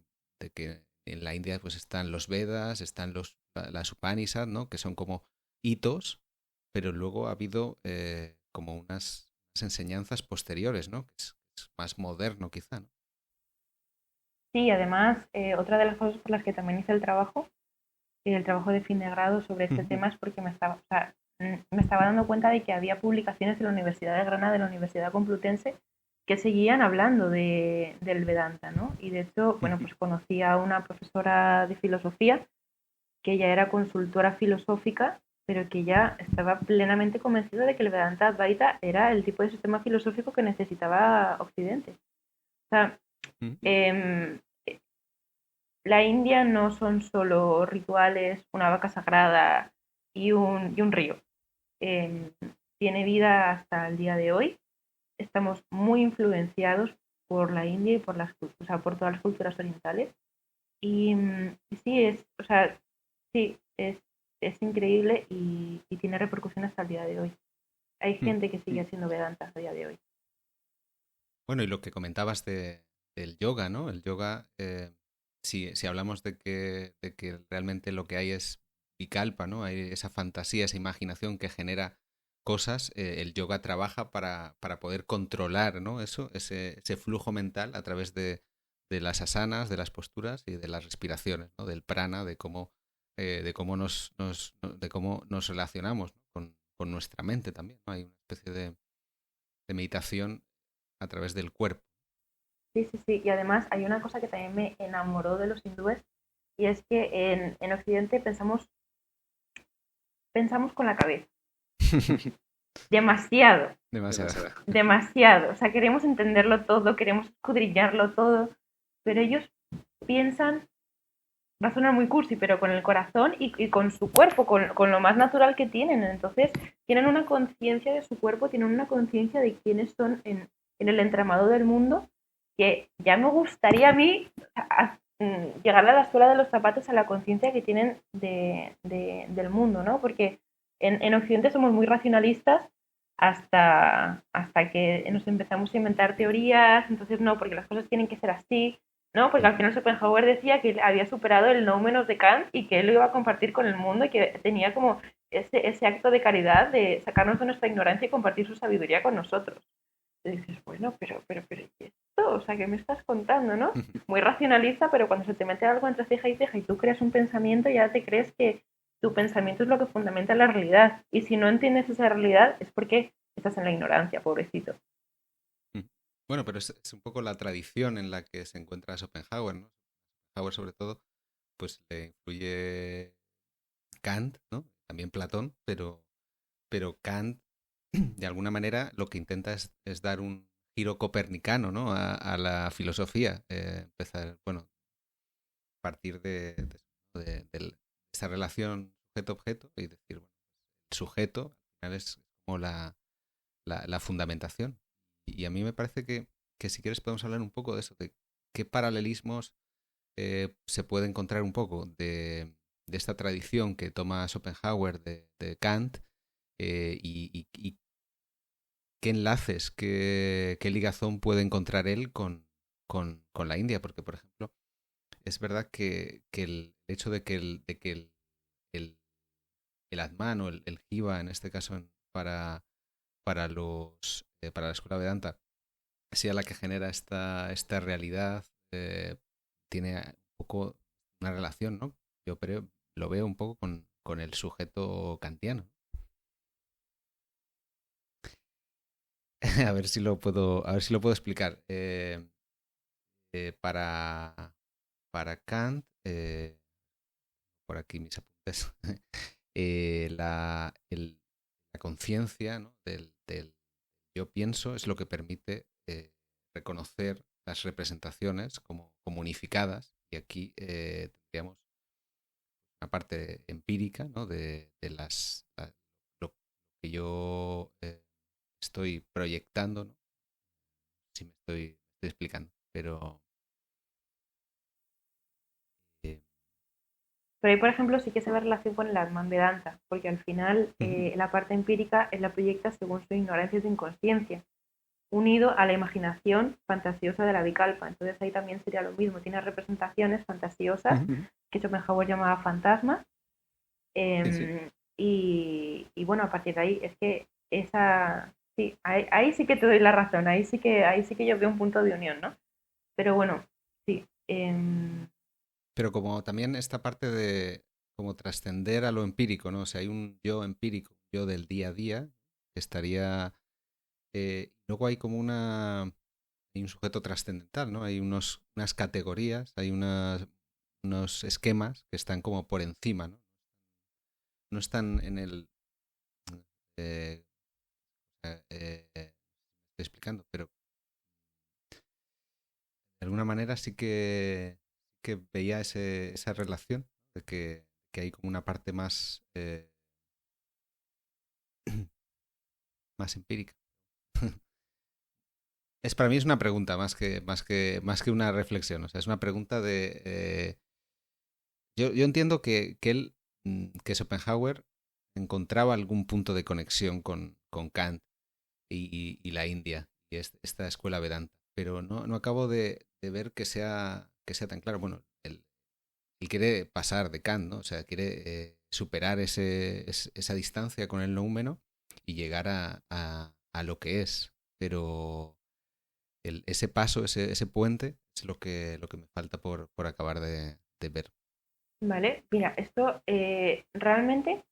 en la India pues están los Vedas, están las Upanishads, ¿no? Que son como hitos, pero luego ha habido como unas enseñanzas posteriores, ¿no? Que es más moderno quizá, ¿no? Sí, además, otra de las cosas por las que también hice el trabajo de fin de grado sobre este tema es porque o sea, me estaba dando cuenta de que había publicaciones de la Universidad de Granada, de la Universidad Complutense, que seguían hablando del Vedanta, ¿no? Y de hecho, bueno, pues conocí a una profesora de filosofía que ella era consultora filosófica, pero que ya estaba plenamente convencida de que el Vedanta Advaita era el tipo de sistema filosófico que necesitaba Occidente. O sea, eh, la India no son solo rituales, una vaca sagrada y un río. Eh, Tiene vida hasta el día de hoy. Estamos muy influenciados por la India y o sea, por todas las culturas orientales. Y sí, o sea, sí, es increíble y tiene repercusión hasta el día de hoy. Hay gente que sigue haciendo Vedanta a día de hoy. Bueno, y lo que comentabas del yoga, ¿no? El yoga, si hablamos de que realmente lo que hay es vikalpa, ¿no? Hay esa fantasía, esa imaginación que genera cosas, el yoga trabaja para poder controlar, ¿no? Ese flujo mental a través de las asanas, de las posturas y de las respiraciones, ¿no? Del prana, de cómo nos relacionamos, ¿no? con nuestra mente también, ¿no? Hay una especie de meditación a través del cuerpo. Sí, sí, sí. Y además hay una cosa que también me enamoró de los hindúes y es que en Occidente pensamos con la cabeza. Demasiado, Demasiado. demasiado. O sea, queremos entenderlo todo, queremos escudriñarlo todo, pero ellos piensan, va a sonar muy cursi, pero con el corazón y con su cuerpo, con lo más natural que tienen. Entonces, tienen una conciencia de su cuerpo, tienen una conciencia de quiénes son en el entramado del mundo, que ya me gustaría a mí llegar a la suela de los zapatos a la conciencia que tienen del mundo, ¿no? Porque en Occidente somos muy racionalistas hasta que nos empezamos a inventar teorías, entonces no, porque las cosas tienen que ser así, ¿no? Porque al final Schopenhauer decía que había superado el no menos de Kant y que él lo iba a compartir con el mundo y que tenía como ese acto de caridad de sacarnos de nuestra ignorancia y compartir su sabiduría con nosotros. Y dices, bueno, pero, ¿y esto? O sea, ¿qué me estás contando, no? Muy racionalista, pero cuando se te mete algo entre ceja y ceja y tú creas un pensamiento, ya te crees que tu pensamiento es lo que fundamenta la realidad. Y si no entiendes esa realidad, es porque estás en la ignorancia, pobrecito. Bueno, pero es un poco la tradición en la que se encuentra Schopenhauer, ¿no? Schopenhauer sobre todo, pues le influye Kant, ¿no? También Platón, pero Kant de alguna manera lo que intenta es dar un giro copernicano, ¿no? A la filosofía, empezar, bueno, a partir de esa relación sujeto-objeto y decir, bueno, el sujeto al final es como la fundamentación. Y a mí me parece que si quieres podemos hablar un poco de eso, de qué paralelismos se puede encontrar un poco de esta tradición que toma Schopenhauer de Kant y qué enlaces, qué ligazón puede encontrar él con la India, porque por ejemplo es verdad que el hecho de que el Atman o el Jiva, en este caso para la escuela Vedanta, sea la que genera esta realidad, tiene un poco una relación, ¿no? Lo veo un poco con el sujeto kantiano. A ver si lo puedo explicar. Para Kant, por aquí mis apuntes, la conciencia, ¿no? del yo pienso es lo que permite reconocer las representaciones como unificadas. Y aquí tendríamos una parte empírica, ¿no? Lo que yo estoy proyectando, ¿no? Si me estoy explicando, pero eh, Pero ahí, por ejemplo, sí que se ve relación con el Atman Vedanta, porque al final ujú, la parte empírica él la proyecta según su ignorancia y su inconsciencia. unido a la imaginación fantasiosa de la Vikalpa. Entonces ahí también sería lo mismo, tiene representaciones fantasiosas Ujú. que Schopenhauer llamaba fantasmas. Sí, sí. Y bueno, a partir de ahí es que esa, sí, ahí sí que te doy la razón, ahí sí que yo veo un punto de unión, ¿no? Pero bueno, sí. Pero como también esta parte de como trascender a lo empírico, ¿no? O sea, hay un yo empírico, un yo del día a día, que estaría... luego hay como hay un sujeto trascendental, ¿no? Hay unas categorías, hay unos esquemas que están como por encima, ¿no? No están en el... eh, estoy explicando, pero de alguna manera que veía esa relación de que hay como una parte más, más empírica. Para mí es una pregunta más que una reflexión. O sea, es una pregunta de... yo entiendo que él, que Schopenhauer encontraba algún punto de conexión con Kant y la India y esta escuela Vedanta, pero no acabo de ver que sea tan claro. Bueno, él quiere pasar de Kant, ¿no? O sea, quiere superar esa distancia con el noúmeno y llegar a lo que es. Pero ese paso, ese puente, es lo que me falta por acabar de ver. Vale, mira, esto realmente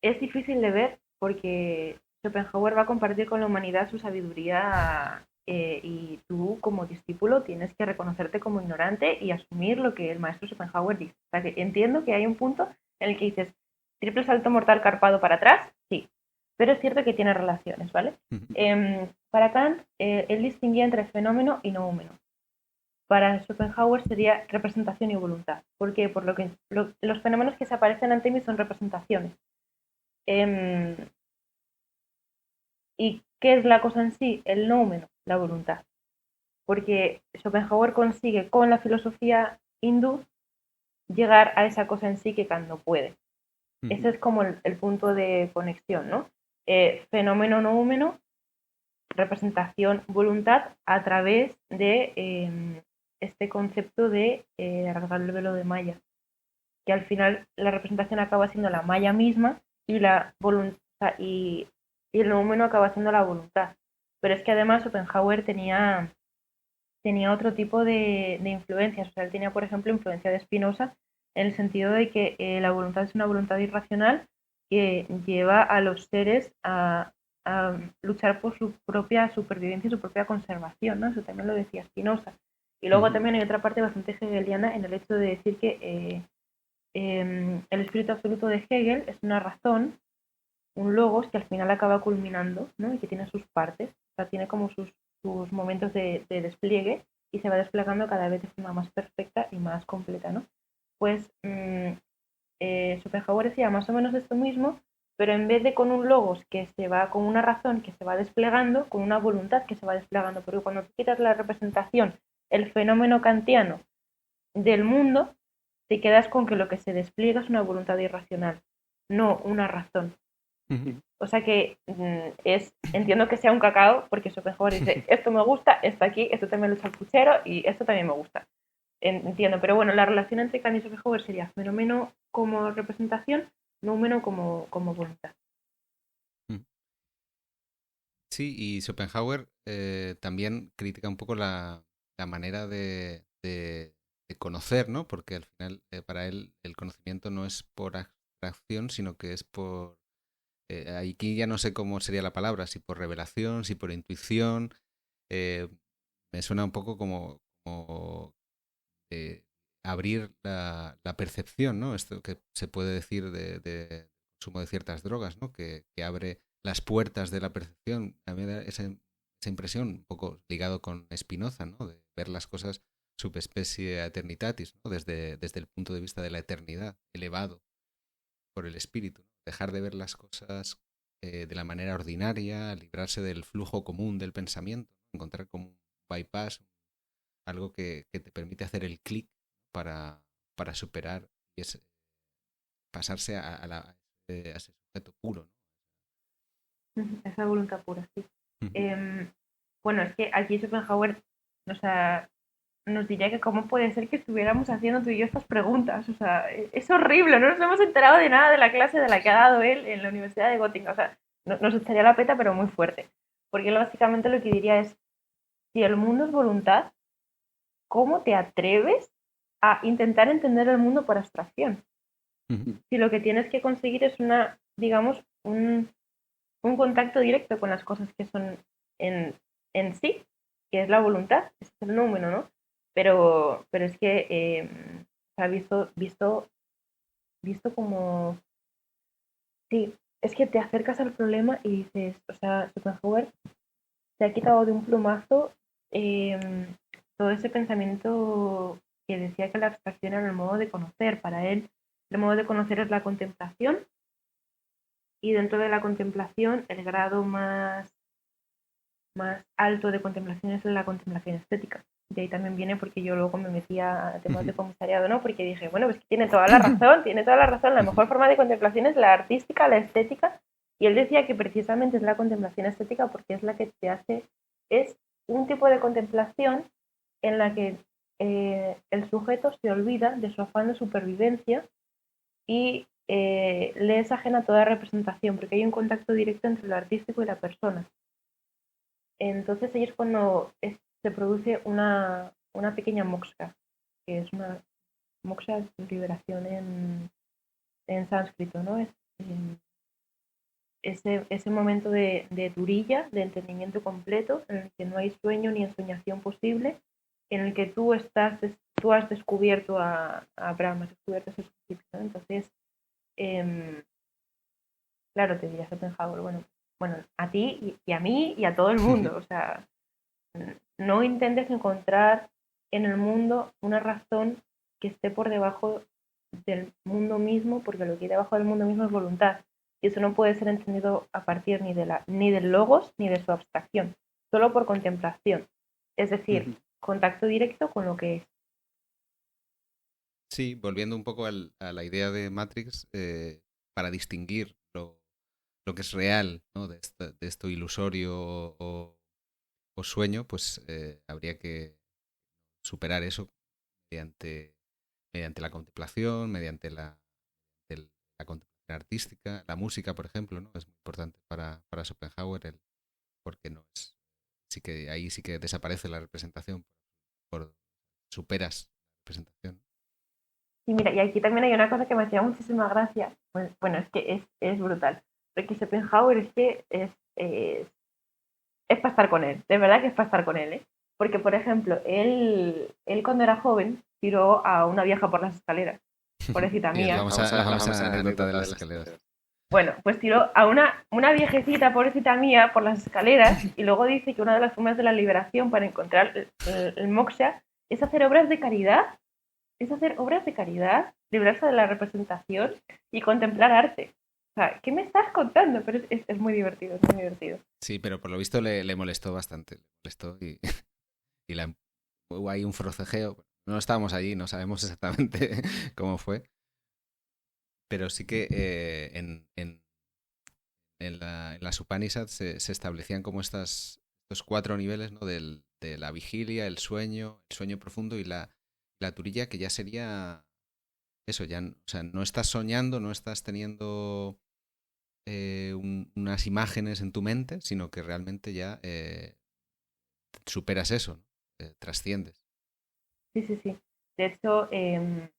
es difícil de ver porque Schopenhauer va a compartir con la humanidad su sabiduría y tú como discípulo tienes que reconocerte como ignorante y asumir lo que el maestro Schopenhauer dice. O sea que entiendo que hay un punto en el que dices, triple salto mortal carpado para atrás, sí, pero es cierto que tiene relaciones, ¿vale? Para Kant, él distinguía entre fenómeno y noúmeno. Para Schopenhauer sería representación y voluntad. ¿Por qué? Por lo que los fenómenos que se aparecen ante mí son representaciones. Eh, ¿Y qué es la cosa en sí? El noumeno, la voluntad. Porque Schopenhauer consigue con la filosofía hindú llegar a esa cosa en sí que Kant no puede. Ese es como el punto de conexión, ¿no? Fenómeno noumeno, representación, voluntad a través de este concepto de rasgar el velo de Maya, que al final la representación acaba siendo la malla misma y la voluntad y el número acaba siendo la voluntad. Pero es que además Schopenhauer tenía otro tipo de influencias. O sea, él tenía, por ejemplo, influencia de Spinoza en el sentido de que la voluntad es una voluntad irracional que lleva a los seres a luchar por su propia supervivencia y su propia conservación, ¿no? Eso también lo decía Spinoza. Y luego también hay otra parte bastante hegeliana en el hecho de decir que el espíritu absoluto de Hegel es una razón, un logos que al final acaba culminando, ¿no? Y que tiene sus partes, o sea, tiene como sus momentos de despliegue y se va desplegando cada vez de forma más perfecta y más completa, ¿no? Pues Schopenhauer decía más o menos esto mismo, pero en vez de con un logos que se va, con una razón que se va desplegando, con una voluntad que se va desplegando, porque cuando tú quitas la representación, el fenómeno kantiano del mundo, te quedas con que lo que se despliega es una voluntad irracional, no una razón. O sea que entiendo que sea un cacao, porque Schopenhauer dice, esto me gusta, esto aquí, esto también lo echa el puchero y esto también me gusta. Entiendo, pero bueno, la relación entre Kant y Schopenhauer sería fenómeno como representación, número como voluntad. Sí, y Schopenhauer también critica un poco la manera de conocer, ¿no? Porque al final, para él, el conocimiento no es por abstracción, sino que es por... aquí ya no sé cómo sería la palabra, si por revelación, si por intuición. eh, Me suena un poco como abrir la percepción, ¿no? Esto que se puede decir de consumo de ciertas drogas, ¿no? Que abre las puertas de la percepción. A mí me da esa impresión, un poco ligado con Spinoza, ¿no? De ver las cosas subespecie eternitatis, ¿no? Desde el punto de vista de la eternidad, elevado por el espíritu, ¿no? Dejar de ver las cosas de la manera ordinaria, librarse del flujo común del pensamiento, ¿no? Encontrar como un bypass, algo que te permite hacer el clic para superar y pasarse a ese sujeto puro, Esa voluntad pura, sí. ¿no? Eh, Bueno, es que aquí Schopenhauer, o sea, nos diría que cómo puede ser que estuviéramos haciendo tú y yo estas preguntas. O sea, es horrible, no nos hemos enterado de nada de la clase de la que ha dado él en la Universidad de Göttingen. O sea, nos echaría la peta, pero muy fuerte. Porque él básicamente lo que diría es, si el mundo es voluntad, ¿cómo te atreves a intentar entender el mundo por abstracción? Ujú. Si lo que tienes que conseguir es una, digamos, un contacto directo con las cosas que son en sí, que es la voluntad, es el número, ¿no? Pero es que se ha visto como, sí, es que te acercas al problema y dices, o sea, Schopenhauer se ha quitado de un plumazo eh, todo ese pensamiento que decía que la abstracción era el modo de conocer. Para él, el modo de conocer es la contemplación y dentro de la contemplación el grado más alto de contemplación es la contemplación estética. De ahí también viene porque yo luego me metía a temas de comisariado, ¿no? Porque dije, bueno, pues que tiene toda la razón, tiene toda la razón. La mejor forma de contemplación es la artística, la estética. Y él decía que precisamente es la contemplación estética porque es la que te hace, es un tipo de contemplación en la que el sujeto se olvida de su afán de supervivencia y le es ajena toda representación, porque hay un contacto directo entre lo artístico y la persona. Entonces ahí es cuando se produce una pequeña moksha, que es una moksha es liberación en sánscrito, ¿no? Es ese momento de turilla, de entendimiento completo, en el que no hay sueño ni ensoñación posible, en el que tú has descubierto a Brahma, has descubierto ese principio, ¿no? Entonces, eh, claro, te diría Schopenhauer, bueno, a ti y a mí y a todo el mundo, o sea, no intentes encontrar en el mundo una razón que esté por debajo del mundo mismo, porque lo que hay debajo del mundo mismo es voluntad. Y eso no puede ser entendido a partir ni del logos ni de su abstracción, solo por contemplación. Es decir, contacto directo con lo que es. Sí, volviendo un poco a la idea de Matrix, para distinguir lo que es real, ¿no? De esto ilusorio o sueño, pues habría que superar eso mediante, mediante la contemplación, mediante la contemplación artística, la música, por ejemplo, ¿no? Es muy importante para Schopenhauer, porque no es, sí que ahí sí que desaparece la representación, por, superas la representación. Y mira, y aquí también hay una cosa que me hacía muchísima gracia. Bueno, es que es brutal. Porque Schopenhauer es que es para estar con él, de verdad que es para estar con él, ¿eh? Porque, por ejemplo, él cuando era joven tiró a una vieja por las escaleras, pobrecita Sí, mía. la famosa anécdota de las escaleras. Bueno, pues tiró a una viejecita, pobrecita mía, por las escaleras y luego dice que una de las formas de la liberación para encontrar el moksha es hacer obras de caridad, librarse de la representación y contemplar arte. O sea, ¿qué me estás contando? Pero es muy divertido, es muy divertido. Sí, pero por lo visto le molestó bastante. Le molestó y hubo ahí un forcejeo. No estábamos allí, no sabemos exactamente cómo fue. Pero sí que en las Upanishads se establecían como estos cuatro niveles, ¿no? De la vigilia, el sueño profundo y la turilla, que ya sería eso, ya, o sea, no estás soñando, no estás teniendo unas imágenes en tu mente, sino que realmente ya superas eso, ¿no? Trasciendes. Sí, sí, sí. De hecho, en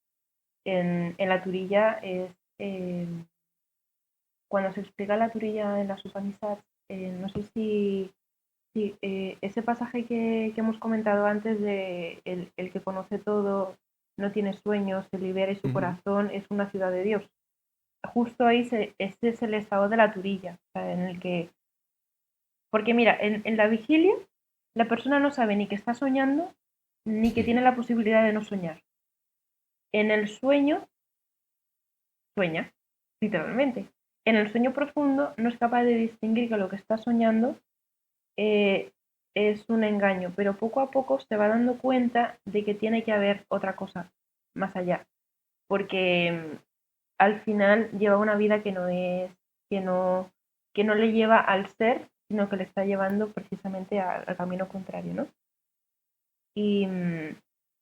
la turilla cuando se explica la turilla en las Upanishads, no sé si ese pasaje que hemos comentado antes de el que conoce todo, no tiene sueños, se libera y su corazón es una ciudad de Dios. Justo ahí este es el estado de la turilla, o sea, en el que, porque mira, en la vigilia la persona no sabe ni que está soñando, ni que tiene la posibilidad de no soñar. En el sueño sueña, literalmente. En el sueño profundo no es capaz de distinguir que lo que está soñando eh, es un engaño, pero poco a poco se va dando cuenta de que tiene que haber otra cosa más allá, porque al final lleva una vida que no es, que no le lleva al ser, sino que le está llevando precisamente al camino contrario, ¿no? Y,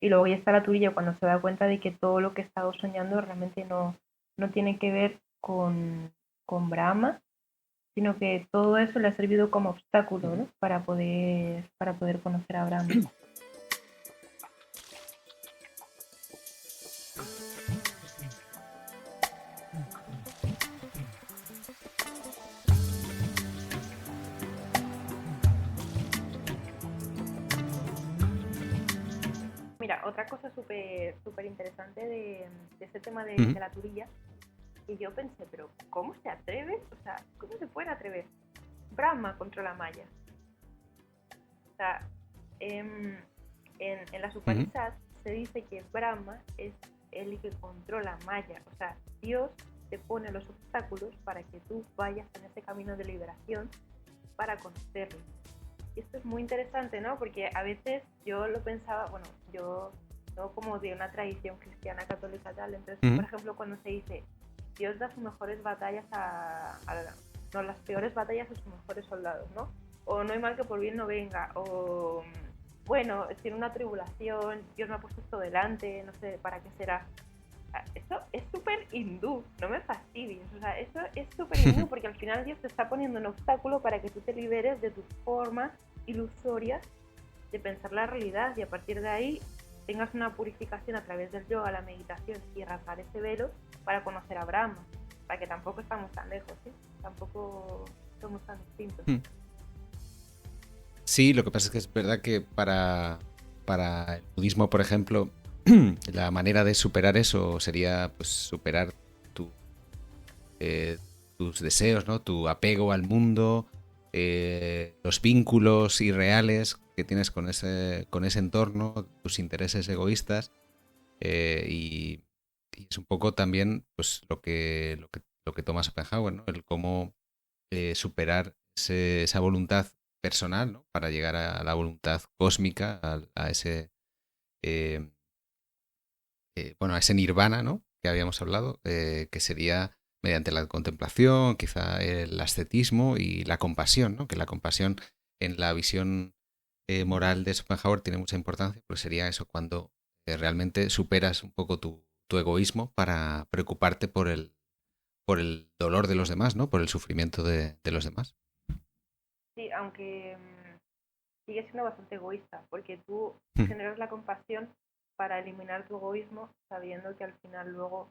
y luego ya está la Turilla cuando se da cuenta de que todo lo que ha estado soñando realmente no tiene que ver con Brahma, sino que todo eso le ha servido como obstáculo, ¿no? Para poder conocer a Brahma. Mira, otra cosa súper interesante de este tema de la Turilla, y yo pensé, pero ¿cómo se atreve? O sea, ¿cómo se puede atrever Brahma contra la Maya? O sea, en las Upanishads se dice que Brahma es el que controla Maya. O sea, Dios te pone los obstáculos para que tú vayas en ese camino de liberación para conocerlo. Y esto es muy interesante, ¿no? Porque a veces yo lo pensaba, bueno, yo como de una tradición cristiana católica tal, entonces, por ejemplo, cuando se dice Dios da sus mejores batallas no, las peores batallas a sus mejores soldados, ¿no? O no hay mal que por bien no venga, o bueno, tiene una tribulación, Dios me ha puesto esto delante, no sé para qué será. Eso es súper hindú, no me fastidies. O sea, eso es súper hindú porque al final Dios te está poniendo un obstáculo para que tú te liberes de tus formas ilusorias de pensar la realidad y a partir de ahí tengas una purificación a través del yoga, la meditación y rasgar ese velo para conocer a Brahma. Para que tampoco estamos tan lejos, ¿sí? Tampoco somos tan distintos. Sí, lo que pasa es que es verdad que para el budismo, por ejemplo, la manera de superar eso sería pues superar tu, eh, tus deseos, ¿no? Tu apego al mundo, los vínculos irreales que tienes con ese entorno, tus intereses egoístas y es un poco también pues lo que toma Schopenhauer, ¿no? El cómo superar esa voluntad personal, ¿no? Para llegar a la voluntad cósmica, a ese eh, bueno, a ese nirvana, ¿no? Que habíamos hablado, que sería mediante la contemplación, quizá el ascetismo y la compasión, ¿no? Que la compasión en la visión moral de Schopenhauer tiene mucha importancia, pues sería eso, cuando realmente superas un poco tu egoísmo para preocuparte por el dolor de los demás, ¿no? Por el sufrimiento de los demás. Sí, aunque sigue siendo bastante egoísta, porque tú generas la compasión para eliminar tu egoísmo sabiendo que al final luego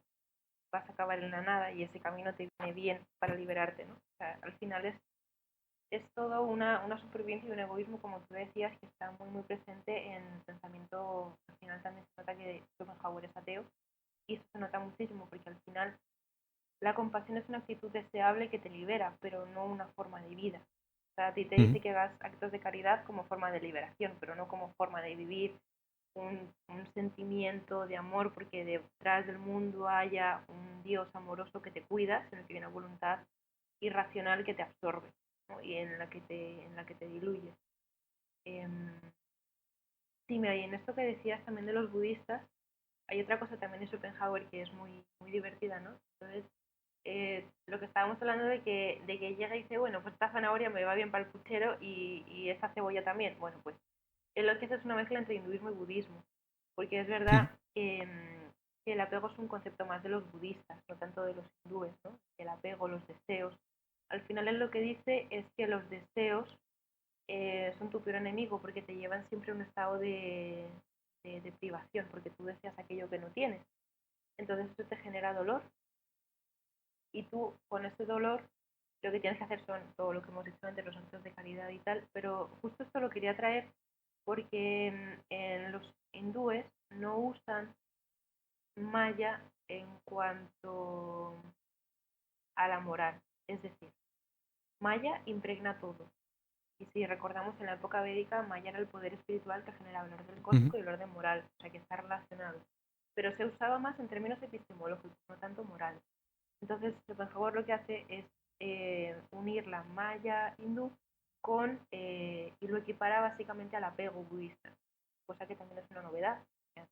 vas a acabar en la nada y ese camino te viene bien para liberarte, ¿no? O sea, al final es todo una supervivencia y un egoísmo, como tú decías, que está muy presente en el pensamiento. Al final también se nota que Schopenhauer es ateo y eso se nota muchísimo porque al final la compasión es una actitud deseable que te libera, pero no una forma de vida. O sea, a ti te dice que hagas actos de caridad como forma de liberación, pero no como forma de vivir un sentimiento de amor, porque detrás del mundo haya un Dios amoroso que te cuida, sino que hay una voluntad irracional que te absorbe, ¿no? Y en la que te diluye. Eh, sí, mira, y en esto que decías también de los budistas, hay otra cosa también de Schopenhauer que es muy divertida, ¿no? Entonces, lo que estábamos hablando de que llega y dice, bueno, pues esta zanahoria me va bien para el puchero y esta cebolla también. Bueno, pues es lo que es una mezcla entre hinduismo y budismo, porque es verdad que el apego es un concepto más de los budistas, no tanto de los hindúes, ¿no? El apego, los deseos. Al final él lo que dice es que los deseos son tu peor enemigo porque te llevan siempre a un estado de privación, porque tú deseas aquello que no tienes. Entonces eso te genera dolor y tú con ese dolor lo que tienes que hacer son todo lo que hemos dicho antes, los actos de caridad y tal, pero justo esto lo quería traer porque en los hindúes no usan maya en cuanto a la moral, es decir, maya impregna todo. Y si recordamos en la época védica, maya era el poder espiritual que generaba el orden cósmico y el orden moral, o sea que está relacionado. Pero se usaba más en términos epistemológicos, no tanto morales. Entonces, Schopenhauer lo que hace es unir la maya hindú y lo equipara básicamente al apego budista, cosa que también es una novedad.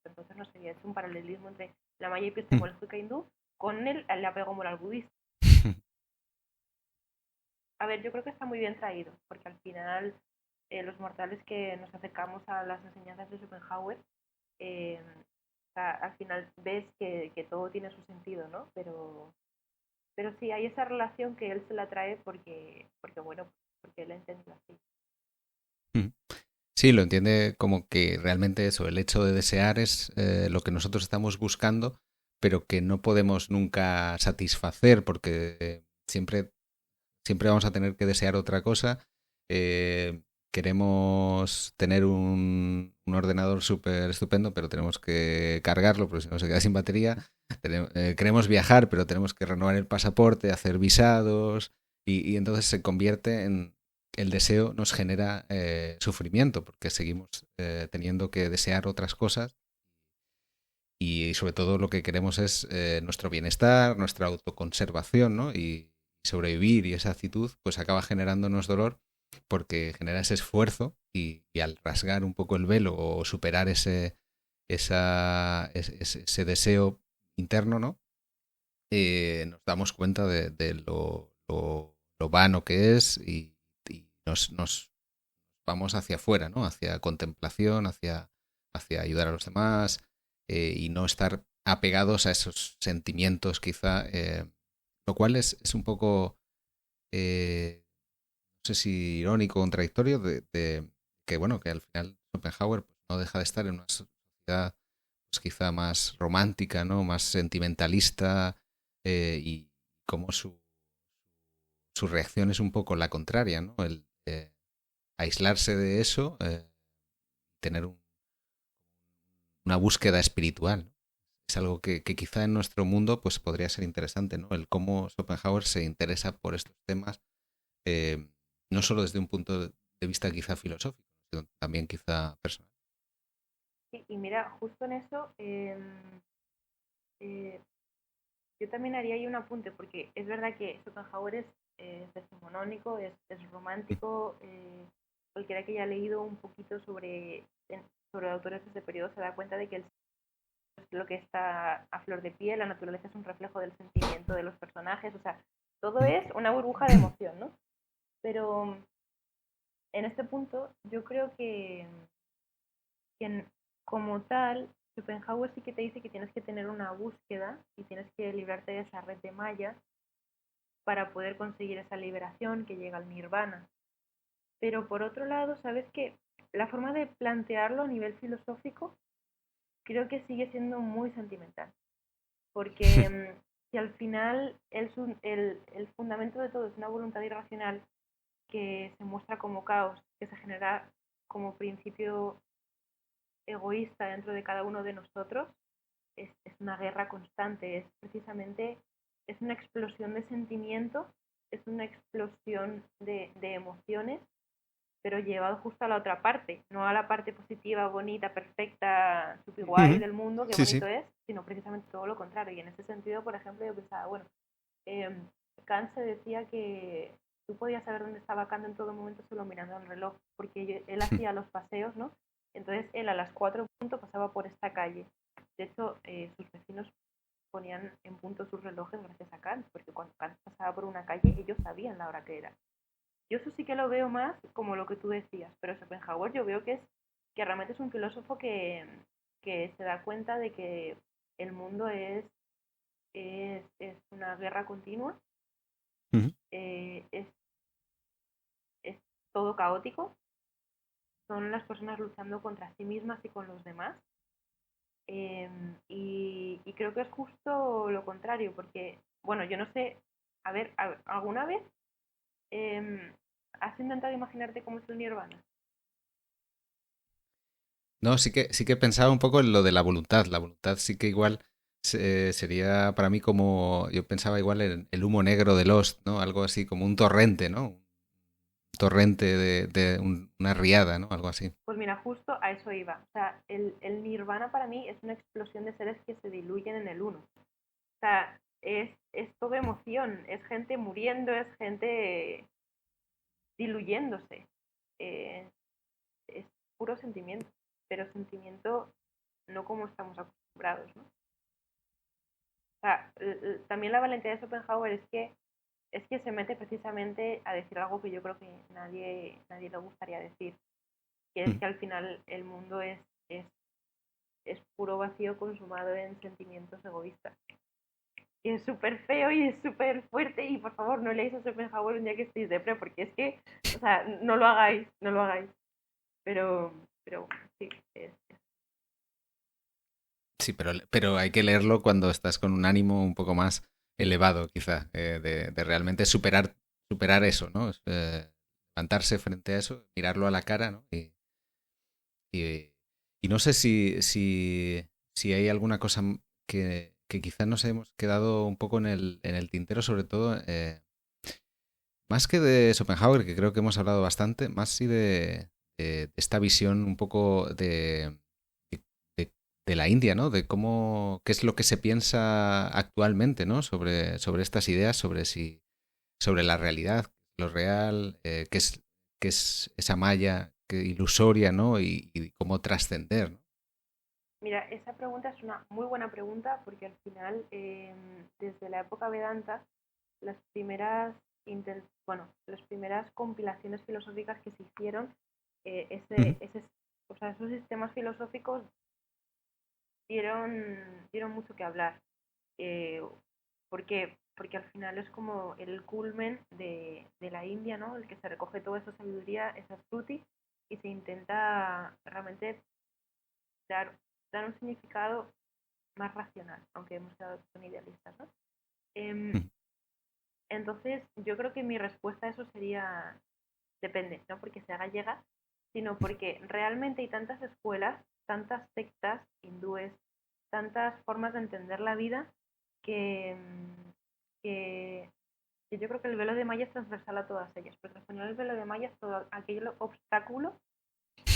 Entonces no se había hecho un paralelismo entre la maya epistemológica hindú con el apego moral budista. a ver, yo creo que está muy bien traído, porque al final los mortales que nos acercamos a las enseñanzas de Schopenhauer, eh, o sea, al final ves que todo tiene su sentido, ¿no? Pero sí, hay esa relación que él se la trae porque bueno, porque él entiende así. Mm. Sí, lo entiende como que realmente eso, el hecho de desear es lo que nosotros estamos buscando, pero que no podemos nunca satisfacer porque siempre vamos a tener que desear otra cosa. Queremos tener un ordenador súper estupendo, pero tenemos que cargarlo porque si no se queda sin batería. Queremos viajar, pero tenemos que renovar el pasaporte, hacer visados y entonces se convierte en... El deseo nos genera sufrimiento porque seguimos teniendo que desear otras cosas y sobre todo lo que queremos es nuestro bienestar, nuestra autoconservación, ¿no? Y sobrevivir y esa actitud pues acaba generándonos dolor porque genera ese esfuerzo y al rasgar un poco el velo o superar ese deseo interno, ¿no? Nos damos cuenta de lo vano que es y nos vamos hacia afuera, ¿no? Hacia contemplación, hacia ayudar a los demás y no estar apegados a esos sentimientos quizá, lo cual es un poco, no sé si irónico o contradictorio, de que bueno, que al final Schopenhauer pues, no deja de estar en una sociedad pues quizá más romántica, ¿no? Más sentimentalista y como su reacción es un poco la contraria, ¿no? El aislarse de eso, tener una búsqueda espiritual, ¿no? Es algo que quizá en nuestro mundo pues podría ser interesante, ¿no? El cómo Schopenhauer se interesa por estos temas, eh, no solo desde un punto de vista quizá filosófico, sino también quizá personal. Sí, y mira, justo en eso, eh, yo también haría ahí un apunte, porque es verdad que Schopenhauer es decimonónico, es romántico. Cualquiera que haya leído un poquito sobre autores de ese periodo se da cuenta de que es lo que está a flor de piel, la naturaleza es un reflejo del sentimiento de los personajes, o sea, todo es una burbuja de emoción, ¿no? Pero en este punto yo creo que como tal, Schopenhauer sí que te dice que tienes que tener una búsqueda y tienes que librarte de esa red de malla para poder conseguir esa liberación que llega al nirvana. Pero por otro lado, sabes que la forma de plantearlo a nivel filosófico creo que sigue siendo muy sentimental, porque si al final el fundamento de todo es una voluntad irracional que se muestra como caos, que se genera como principio egoísta dentro de cada uno de nosotros, es una guerra constante, es precisamente, es una explosión de sentimientos, es una explosión de emociones, pero llevado justo a la otra parte, no a la parte positiva, bonita, perfecta, super guay del mundo, qué Sí, bonito sí. es, sino precisamente todo lo contrario. Y en ese sentido, por ejemplo, yo pensaba, bueno, eh, Kant se decía que tú podías saber dónde estaba Kant en todo momento solo mirando el reloj, porque él hacía los paseos, ¿no? Entonces él a las 4 puntos pasaba por esta calle. De hecho, sus vecinos ponían en punto sus relojes gracias a Kant, porque cuando Kant pasaba por una calle ellos sabían la hora que era. Yo eso sí que lo veo más como lo que tú decías, pero Schopenhauer yo veo que realmente es un filósofo que se da cuenta de que el mundo es una guerra continua, Ujú. eh, es todo caótico, son las personas luchando contra sí mismas y con los demás. Y creo que es justo lo contrario, porque, bueno, yo no sé, a ver, ¿alguna vez has intentado imaginarte cómo es el nirvana? No, sí que pensaba un poco en lo de la voluntad. La voluntad sí que igual sería para mí como, yo pensaba igual en el humo negro de Lost, ¿no? Algo así como un torrente, ¿no? Un torrente una riada, ¿no? Algo así. Pues mira, justo a eso iba. O sea, el nirvana para mí es una explosión de seres que se diluyen en el uno. O sea, es toda emoción, es gente muriendo, es gente diluyéndose. Eh, es puro sentimiento, pero sentimiento no como estamos acostumbrados, ¿no? O sea, también la valentía de Schopenhauer es que es que se mete precisamente a decir algo que yo creo que nadie le gustaría decir, que es Mm. que al final el mundo es, es puro vacío consumado en sentimientos egoístas. Y es súper feo y es súper fuerte y por favor no leáis a Schopenhauer un día que estéis depre porque es que, o sea, no lo hagáis, no lo hagáis. Pero sí, Sí, pero hay que leerlo cuando estás con un ánimo un poco más elevado, quizá, de realmente superar eso, ¿no? Levantarse frente a eso, mirarlo a la cara, ¿no? Y, y no sé si hay alguna cosa que quizás nos hemos quedado un poco en el tintero, sobre todo, más que de Schopenhauer, que creo que hemos hablado bastante, más sí de esta visión un poco de- de la India, ¿no? De cómo, qué es lo que se piensa actualmente, ¿no? Sobre estas ideas, sobre la realidad, lo real, qué es esa malla ilusoria, ¿no? Y cómo trascender, ¿no? mira, esa pregunta es una muy buena pregunta porque al final, desde la época Vedanta, las primeras, las primeras compilaciones filosóficas que se hicieron, eh, Ujú. ese, ese, o sea, esos sistemas filosóficos dieron mucho que hablar. Eh, ¿Por qué? Porque al final es como el culmen de la India, ¿no? El que se recoge toda esa sabiduría, esa fruti, y se intenta realmente dar, dar un significado más racional, aunque hemos quedado con idealistas, ¿no? Em, Ujú. entonces, yo creo que mi respuesta a eso sería, depende, no porque sea gallega, sino porque realmente hay tantas escuelas, tantas sectas hindúes, tantas formas de entender la vida que, que, que yo creo que el velo de Maya es transversal a todas ellas, porque al final el velo de Maya es todo aquel obstáculo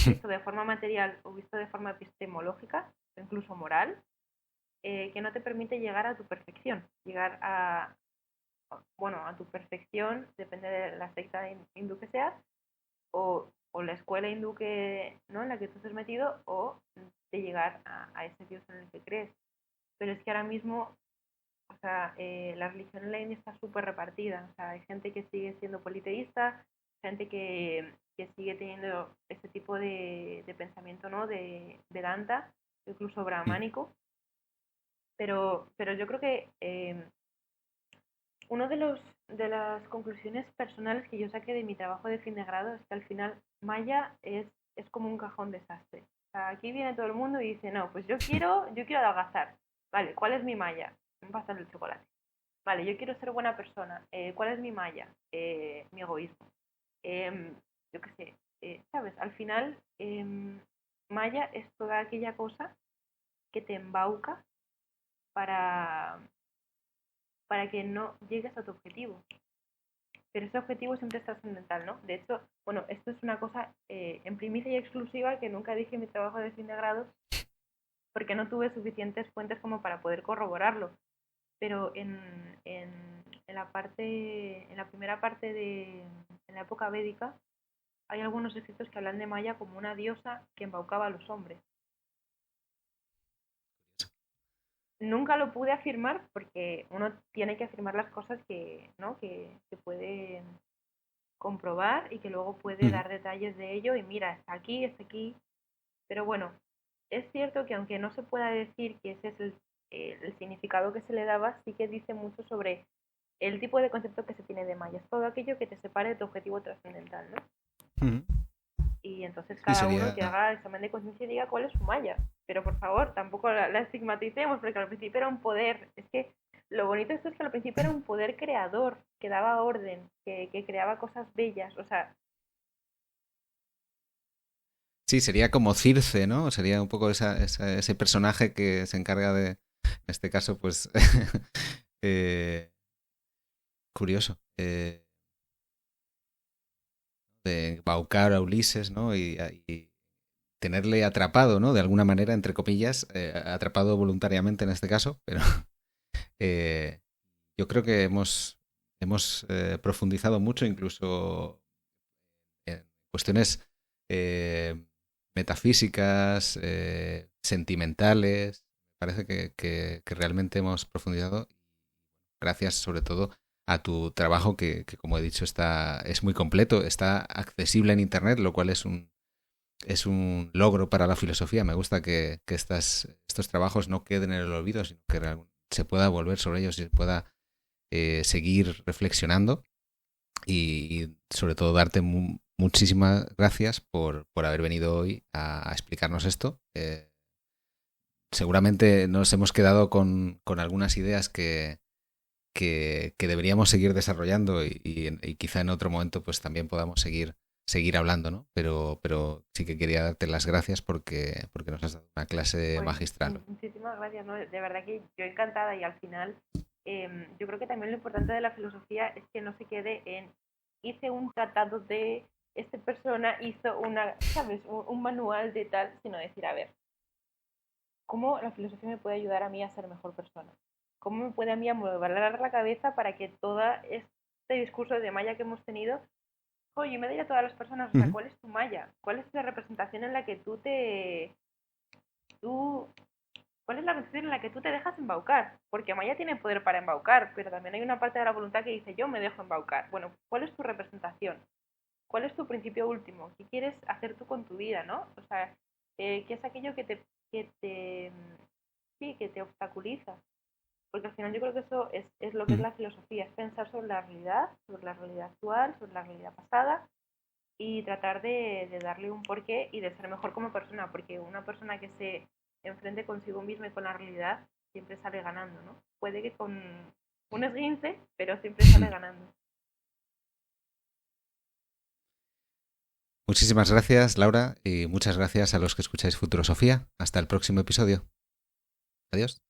visto de forma material o visto de forma epistemológica, incluso moral, que no te permite llegar a tu perfección, llegar a tu perfección, depende de la secta hindú que seas, o la escuela hindú ¿no? en la que tú estés metido, o de llegar a ese Dios en el que crees. Pero es que ahora mismo, o sea, la religión en la India está súper repartida. O sea, hay gente que sigue siendo politeísta, gente que sigue teniendo ese tipo de pensamiento, ¿no? De Vedanta, incluso brahmánico. Pero yo creo que uno de las conclusiones personales que yo saqué de mi trabajo de fin de grado es que al final Maya es como un cajón desastre. O sea, aquí viene todo el mundo y dice, no, pues yo quiero adelgazar. Vale, ¿cuál es mi Maya? Un pastel de chocolate. Vale, yo quiero ser buena persona. ¿Cuál es mi Maya? Mi egoísmo. Eh, yo qué sé, ¿sabes? Al final, Maya es toda aquella cosa que te embauca para, para que no llegues a tu objetivo. Pero ese objetivo siempre es trascendental, ¿no? De hecho, bueno, esto es una cosa en primicia y exclusiva que nunca dije en mi trabajo de fin de grado porque no tuve suficientes fuentes como para poder corroborarlo. Pero en la primera parte en la época védica, hay algunos escritos que hablan de Maya como una diosa que embaucaba a los hombres. Nunca lo pude afirmar porque uno tiene que afirmar las cosas ¿no? que puede comprobar y que luego puede Ujú. dar detalles de ello y mira, está aquí, está aquí. Pero bueno, es cierto que aunque no se pueda decir que ese es el significado que se le daba, sí que dice mucho sobre el tipo de concepto que se tiene de Maya. Es todo aquello que te separe de tu objetivo trascendental, ¿no? Ujú. Y entonces Sí, cada uno que sería. haga examen de conciencia y diga cuál es su Maya. Pero por favor, tampoco la estigmaticemos, porque al principio era un poder. Es que lo bonito de esto es que al principio era un poder creador, que daba orden, que creaba cosas bellas. O sea, Sí, sería como Circe, ¿no? Sería un poco ese personaje que se encarga de, en este caso, pues, eh, curioso, de embaucar a Ulises, ¿no? Y tenerle atrapado, ¿no? De alguna manera, entre comillas, atrapado voluntariamente en este caso, pero eh, yo creo que hemos profundizado mucho, incluso en cuestiones eh, metafísicas, sentimentales. Parece que realmente hemos profundizado, gracias sobre todo a tu trabajo que como he dicho, es muy completo, está accesible en Internet, lo cual es un logro para la filosofía. Me gusta que estos trabajos no queden en el olvido, sino que se pueda volver sobre ellos y se pueda seguir reflexionando y sobre todo darte muchísimas gracias por haber venido hoy a explicarnos esto. Seguramente nos hemos quedado con algunas ideas que deberíamos seguir desarrollando y quizá en otro momento pues también podamos seguir hablando, ¿no? Pero sí que quería darte las gracias porque nos has dado una clase Pues magistral. muchísimas gracias, ¿no? De verdad que yo encantada y al final yo creo que también lo importante de la filosofía es que no se quede en hice un tratado de esta persona hizo una, ¿sabes? Un manual de tal, sino decir, a ver, ¿cómo la filosofía me puede ayudar a mí a ser mejor persona? ¿Cómo me puede a mí amueblar la cabeza para que todo este discurso de malla que hemos tenido, oye, me diga a todas las personas, o sea, Ujú. ¿cuál es tu malla? ¿Cuál es la representación en la que tú, cuál es la representación en la que tú te dejas embaucar? Porque Maya tiene poder para embaucar, pero también hay una parte de la voluntad que dice, yo me dejo embaucar. Bueno, ¿cuál es tu representación? ¿Cuál es tu principio último? ¿Qué quieres hacer tú con tu vida, no? O sea, ¿qué es aquello sí, que te obstaculiza? Porque al final yo creo que eso es lo que es Ujú. la filosofía, es pensar sobre la realidad actual, sobre la realidad pasada y tratar de darle un porqué y de ser mejor como persona, porque una persona que se enfrente consigo misma y con la realidad siempre sale ganando, ¿no? Puede que con un esguince, pero siempre sale ganando. Muchísimas gracias, Laura, y muchas gracias a los que escucháis Futurosofía. Hasta el próximo episodio. Adiós.